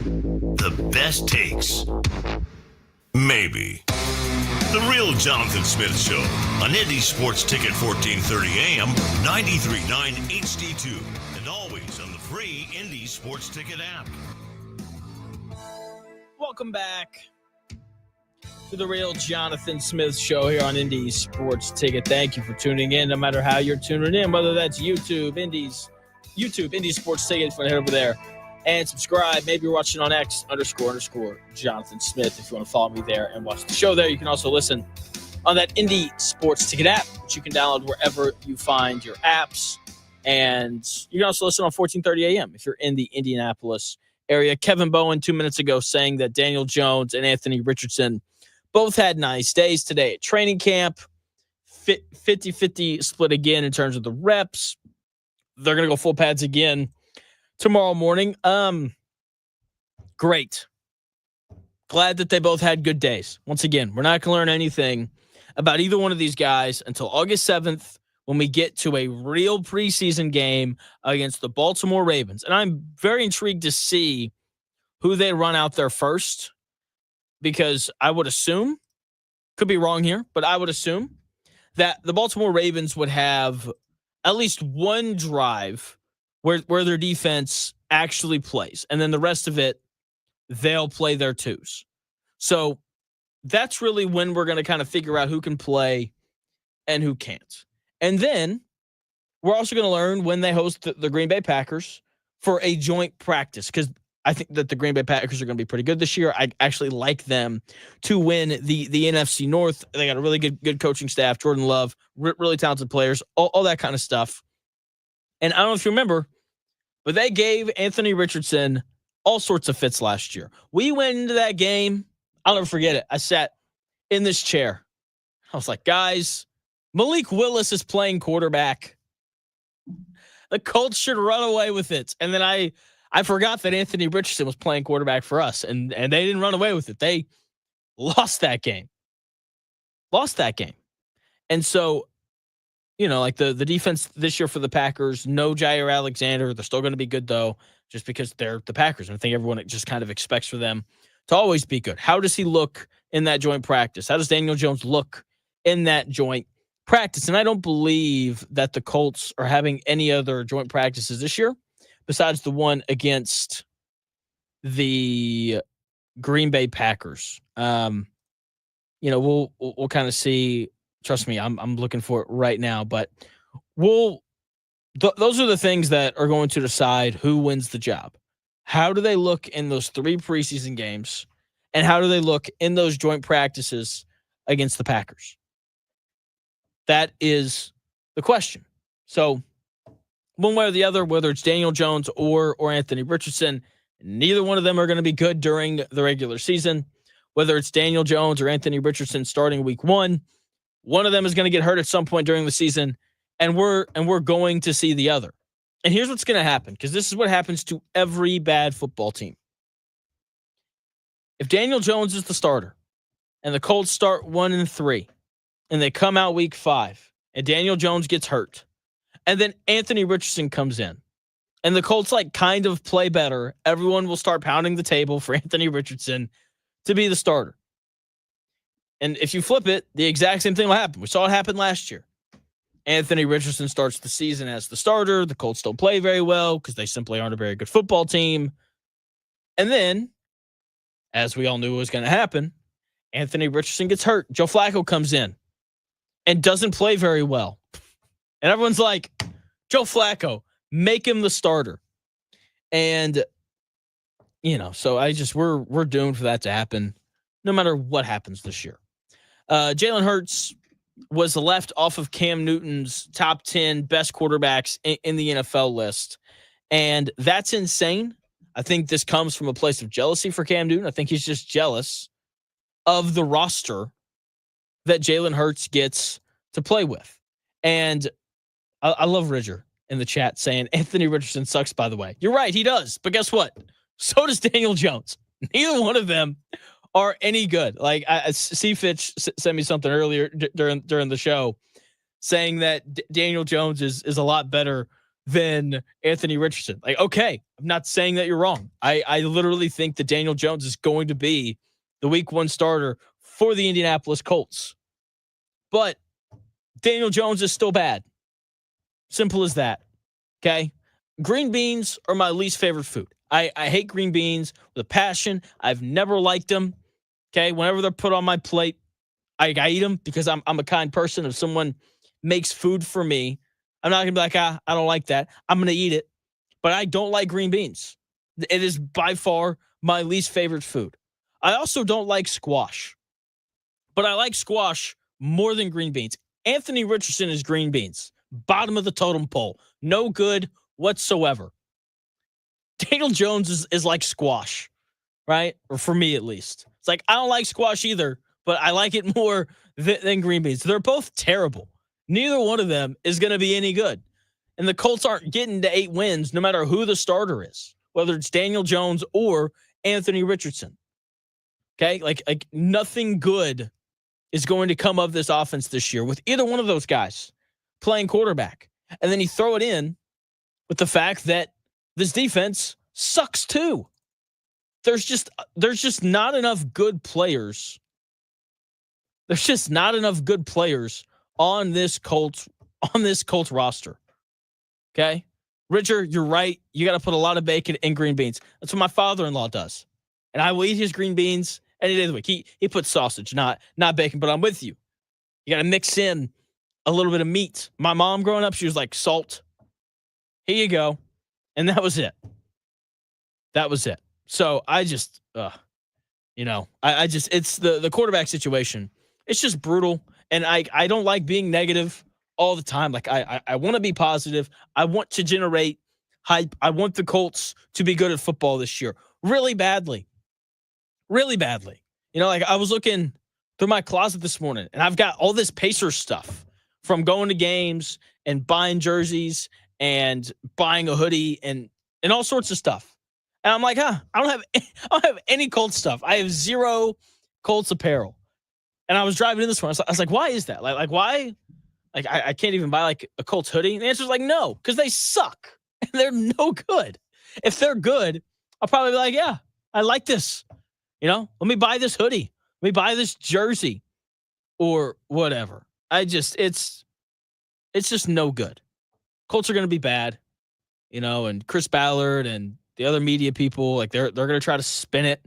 [SPEAKER 1] The best takes. Maybe. The Real Jonathan Smith Show on Indy Sports Ticket 1430 AM, 93.9 HD2, and always on the free Indy Sports Ticket app.
[SPEAKER 2] Welcome back to the Real Jonathan Smith Show here on Indy Sports Ticket. Thank you for tuning in, no matter how you're tuning in, whether that's YouTube, Indy Sports Ticket, if you want to head over there and subscribe. Maybe you're watching on X__Jonathan Smith if you want to follow me there and watch the show there. You can also listen on that Indy Sports Ticket app, which you can download wherever you find your apps. And you can also listen on 1430 a.m. if you're in the Indianapolis area. Kevin Bowen 2 minutes ago saying that Daniel Jones and Anthony Richardson both had nice days today at training camp. 50-50 split again in terms of the reps. They're going to go full pads again tomorrow morning. Great. Glad that they both had good days. Once again, we're not going to learn anything about either one of these guys until August 7th when we get to a real preseason game against the Baltimore Ravens. And I'm very intrigued to see who they run out there first, because I would assume, could be wrong here, but I would assume that the Baltimore Ravens would have at least one drive where their defense actually plays. And then the rest of it, they'll play their twos. So that's really when we're going to kind of figure out who can play and who can't. And then we're also going to learn when they host the Green Bay Packers for a joint practice, because I think that the Green Bay Packers are going to be pretty good this year. I actually like them to win the NFC North. They got a really good coaching staff, Jordan Love, really talented players, all that kind of stuff. And I don't know if you remember, but they gave Anthony Richardson all sorts of fits last year. We went into that game. I'll never forget it. I sat in this chair. I was like, guys, Malik Willis is playing quarterback. The Colts should run away with it. And then I forgot that Anthony Richardson was playing quarterback for us, and they didn't run away with it. They lost that game. And so, like the defense this year for the Packers, no Jair Alexander. They're still going to be good, though, just because they're the Packers. And I think everyone just kind of expects for them to always be good. How does he look in that joint practice? How does Daniel Jones look in that joint practice? And I don't believe that the Colts are having any other joint practices this year besides the one against the Green Bay Packers. We'll kind of see. Trust me, I'm looking for it right now, but those are the things that are going to decide who wins the job. How do they look in those 3 preseason games, and how do they look in those joint practices against the Packers? That is the question. So one way or the other, whether it's Daniel Jones or Anthony Richardson, neither one of them are going to be good during the regular season. Whether it's Daniel Jones or Anthony Richardson starting week 1, one of them is going to get hurt at some point during the season, and we're going to see the other. And here's what's going to happen, because this is what happens to every bad football team. If Daniel Jones is the starter and the Colts start 1-3 and they come out week 5 and Daniel Jones gets hurt, and then Anthony Richardson comes in and the Colts kind of play better, everyone will start pounding the table for Anthony Richardson to be the starter. And if you flip it, the exact same thing will happen. We saw it happen last year. Anthony Richardson starts the season as the starter. The Colts don't play very well because they simply aren't a very good football team. And then, as we all knew was going to happen, Anthony Richardson gets hurt. Joe Flacco comes in and doesn't play very well. And everyone's like, Joe Flacco, make him the starter. And, so we're doomed for that to happen no matter what happens this year. Jalen Hurts was left off of Cam Newton's top 10 best quarterbacks in the NFL list. And that's insane. I think this comes from a place of jealousy for Cam Newton. I think he's just jealous of the roster that Jalen Hurts gets to play with. And I love Ridger in the chat saying Anthony Richardson sucks, by the way. You're right, he does. But guess what? So does Daniel Jones. Neither one of them are any good. C. Fitch sent me something earlier during the show saying that Daniel Jones is a lot better than Anthony Richardson. Okay, I'm not saying that you're wrong. I literally think that Daniel Jones is going to be the week 1 starter for the Indianapolis Colts. But Daniel Jones is still bad. Simple as that. Okay? Green beans are my least favorite food. I hate green beans with a passion. I've never liked them. Okay, whenever they're put on my plate, I eat them because I'm a kind person. If someone makes food for me, I'm not going to be like, I don't like that. I'm going to eat it. But I don't like green beans. It is by far my least favorite food. I also don't like squash. But I like squash more than green beans. Anthony Richardson is green beans bottom of the totem pole. No good whatsoever. Daniel Jones is like squash, right? Or for me, at least. It's like, I don't like squash either, but I like it more than green beans. They're both terrible. Neither one of them is going to be any good. And the Colts aren't getting to 8 wins no matter who the starter is, whether it's Daniel Jones or Anthony Richardson. Okay? Like nothing good is going to come of this offense this year with either one of those guys playing quarterback. And then you throw it in with the fact that this defense sucks too. There's just not enough good players. There's just not enough good players on this Colts roster. Okay? Richard, you're right. You got to put a lot of bacon in green beans. That's what my father-in-law does. And I will eat his green beans any day of the week. He puts sausage, not bacon, but I'm with you. You got to mix in a little bit of meat. My mom growing up, she was like, salt. Here you go. And that was it. That was it. So I just, it's the quarterback situation. It's just brutal. And I don't like being negative all the time. Like I want to be positive. I want to generate hype. I want the Colts to be good at football this year. Really badly. Really badly. Like I was looking through my closet this morning and I've got all this Pacers stuff from going to games and buying jerseys and buying a hoodie and all sorts of stuff. And I'm like, I don't have any Colts stuff. I have 0 Colts apparel. And I was driving in this morning. I was like, why is that? Like why? Like, I can't even buy like a Colts hoodie. And the answer's like, no, because they suck. And they're no good. If they're good, I'll probably be like, yeah, I like this. Let me buy this hoodie. Let me buy this jersey or whatever. It's just no good. Colts are going to be bad, and Chris Ballard and the other media people, like they're going to try to spin it.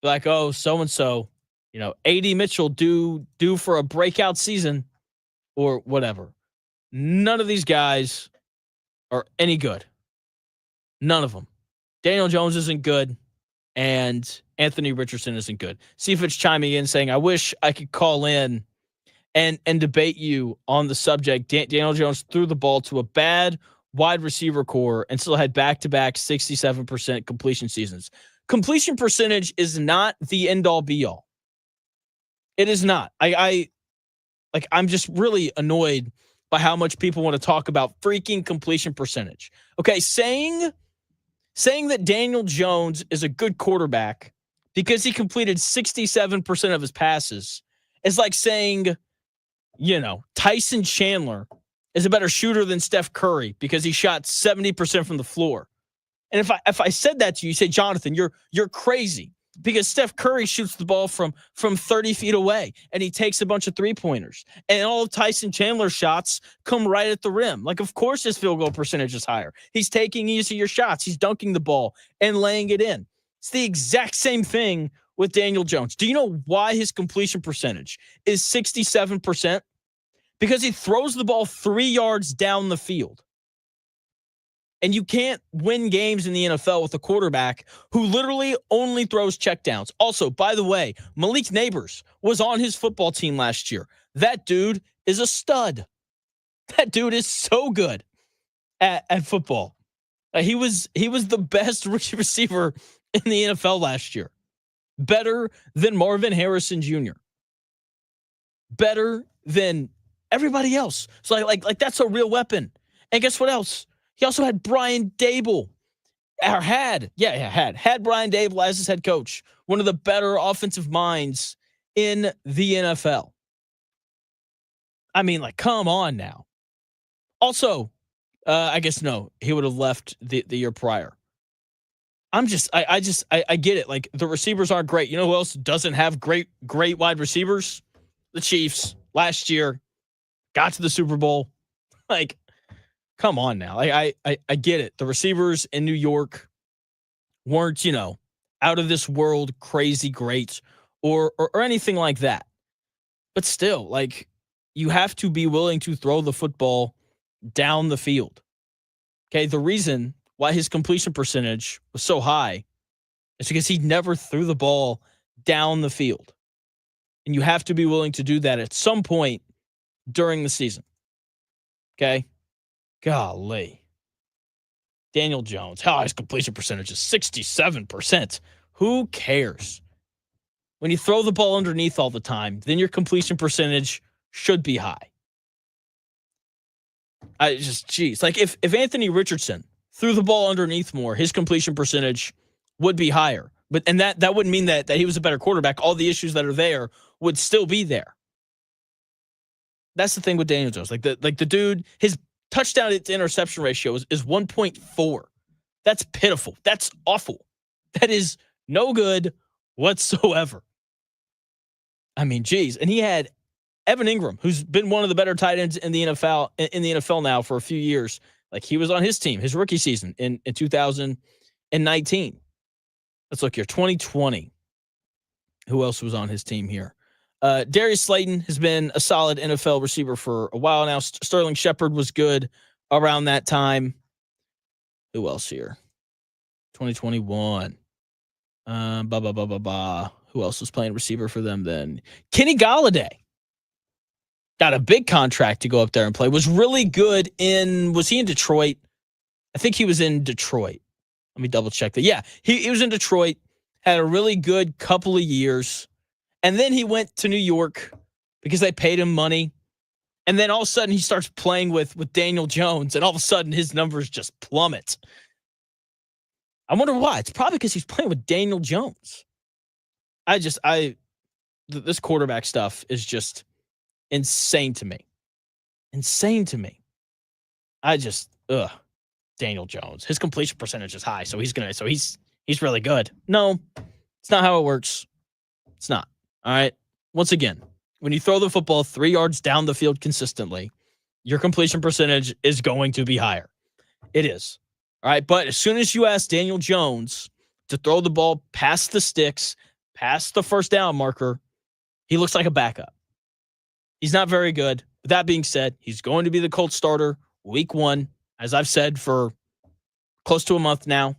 [SPEAKER 2] Like, oh, so-and-so, A.D. Mitchell due for a breakout season. Or whatever. None of these guys are any good. None of them. Daniel Jones isn't good, and Anthony Richardson isn't good. See if it's chiming in saying, I wish I could call in and debate you on the subject. Daniel Jones threw the ball to a bad wide receiver core and still had back-to-back 67% completion seasons. Completion percentage is not the end-all, be-all. It is not. I'm just really annoyed by how much people want to talk about freaking completion percentage. Okay, saying that Daniel Jones is a good quarterback because he completed 67% of his passes is like saying, Tyson Chandler is a better shooter than Steph Curry because he shot 70% from the floor. And if I said that to you, you say, Jonathan, you're crazy. Because Steph Curry shoots the ball from 30 feet away, and he takes a bunch of three-pointers. And all of Tyson Chandler's shots come right at the rim. Like, of course his field goal percentage is higher. He's taking easier shots. He's dunking the ball and laying it in. It's the exact same thing with Daniel Jones. Do you know why his completion percentage is 67%? Because he throws the ball 3 yards down the field. And you can't win games in the NFL with a quarterback who literally only throws checkdowns. Also, by the way, Malik Neighbors was on his football team last year. That dude is a stud. That dude is so good at football. He was the best rookie receiver in the NFL last year. Better than Marvin Harrison Jr. Better than everybody else. So like that's a real weapon. And guess what else? He also had Brian Dable, had Brian Dable as his head coach, one of the better offensive minds in the NFL. I mean, like, come on now. Also, I guess no, he would have left the year prior. I get it. Like, the receivers aren't great. You know who else doesn't have great wide receivers? The Chiefs last year got to the Super Bowl. Like, come on now. I get it. The receivers in New York weren't, out of this world crazy great or anything like that. But still, like, you have to be willing to throw the football down the field. Okay, the reason why his completion percentage was so high is because he never threw the ball down the field. And you have to be willing to do that at some point during the season. Okay? Golly. Daniel Jones, his completion percentage is 67%. Who cares? When you throw the ball underneath all the time, then your completion percentage should be high. Like if Anthony Richardson threw the ball underneath more, his completion percentage would be higher. But that wouldn't mean that he was a better quarterback. All the issues that are there would still be there. That's the thing with Daniel Jones. Like the dude, his touchdown to interception ratio is 1.4. That's pitiful. That's awful. That is no good whatsoever. I mean, geez. And he had Evan Ingram, who's been one of the better tight ends in the NFL now for a few years. Like he was on his team, his rookie season in 2019. Let's look here. 2020. Who else was on his team here? Darius Slayton has been a solid NFL receiver for a while now. Sterling Shepard was good around that time. Who else here? 2021. Who else was playing receiver for them then? Kenny Golladay. Got a big contract to go up there and play. Was really good was he in Detroit? I think he was in Detroit. Let me double check that. Yeah, he was in Detroit. Had a really good couple of years. And then he went to New York because they paid him money. And then all of a sudden he starts playing with Daniel Jones. And all of a sudden his numbers just plummet. I wonder why. It's probably because he's playing with Daniel Jones. This quarterback stuff is just insane to me. Insane to me. Daniel Jones. His completion percentage is high, so he's really good. No, it's not how it works. It's not. All right. Once again, when you throw the football 3 yards down the field consistently, your completion percentage is going to be higher. It is. All right. But as soon as you ask Daniel Jones to throw the ball past the sticks, past the first down marker, he looks like a backup. He's not very good. With that being said, he's going to be the Colts starter week 1, as I've said for close to a month now.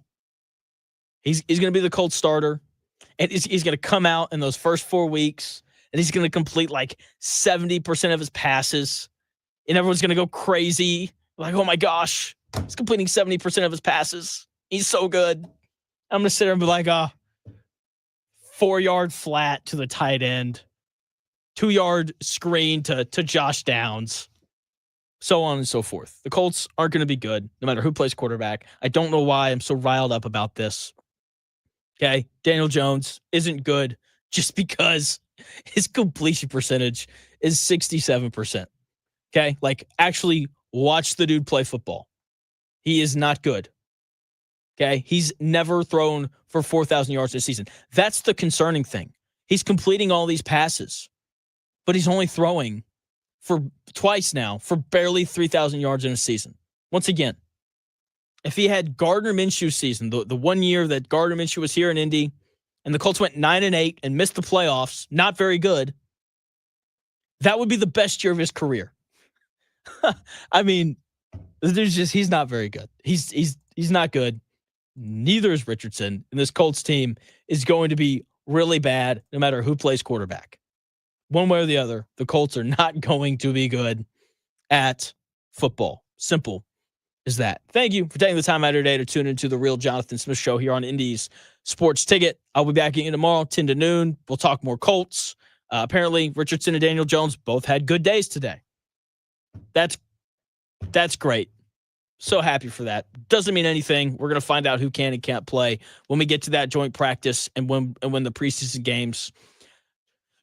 [SPEAKER 2] He's going to be the Colts starter, and he's going to come out in those first 4 weeks, and he's going to complete like 70% of his passes, and everyone's going to go crazy. Like, oh my gosh, he's completing 70% of his passes. He's so good. I'm going to sit there and be like, 4-yard flat to the tight end, 2-yard screen to Josh Downs, so on and so forth. The Colts aren't going to be good no matter who plays quarterback. I don't know why I'm so riled up about this. Okay, Daniel Jones isn't good just because his completion percentage is 67%. Okay, like actually watch the dude play football. He is not good. Okay, he's never thrown for 4,000 yards this season. That's the concerning thing. He's completing all these passes, but he's only throwing for twice now for barely 3,000 yards in a season. Once again, if he had Gardner Minshew's season, the 1 year that Gardner Minshew was here in Indy, and the Colts went 9-8 and missed the playoffs, not very good, that would be the best year of his career. I mean, he's not very good. He's not good. Neither is Richardson, and this Colts team is going to be really bad no matter who plays quarterback. One way or the other, the Colts are not going to be good at football. Simple as that. Thank you for taking the time out of your day to tune into the Real Jonathan Smith Show here on Indy's Sports Ticket. I'll be back again tomorrow, 10 to noon. We'll talk more Colts. Apparently, Richardson and Daniel Jones both had good days today. That's great. So happy for that. Doesn't mean anything. We're going to find out who can and can't play when we get to that joint practice and when the preseason games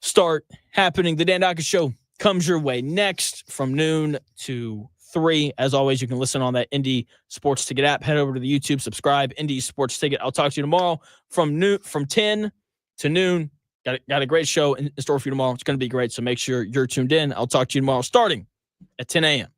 [SPEAKER 2] start happening. The Dan Dawkins Show comes your way next from noon to 3. As always, you can listen on that Indy Sports Ticket app. Head over to the YouTube, subscribe, Indy Sports Ticket. I'll talk to you tomorrow from 10 to noon. Got a great show in store for you tomorrow. It's going to be great, so make sure you're tuned in. I'll talk to you tomorrow starting at 10 a.m.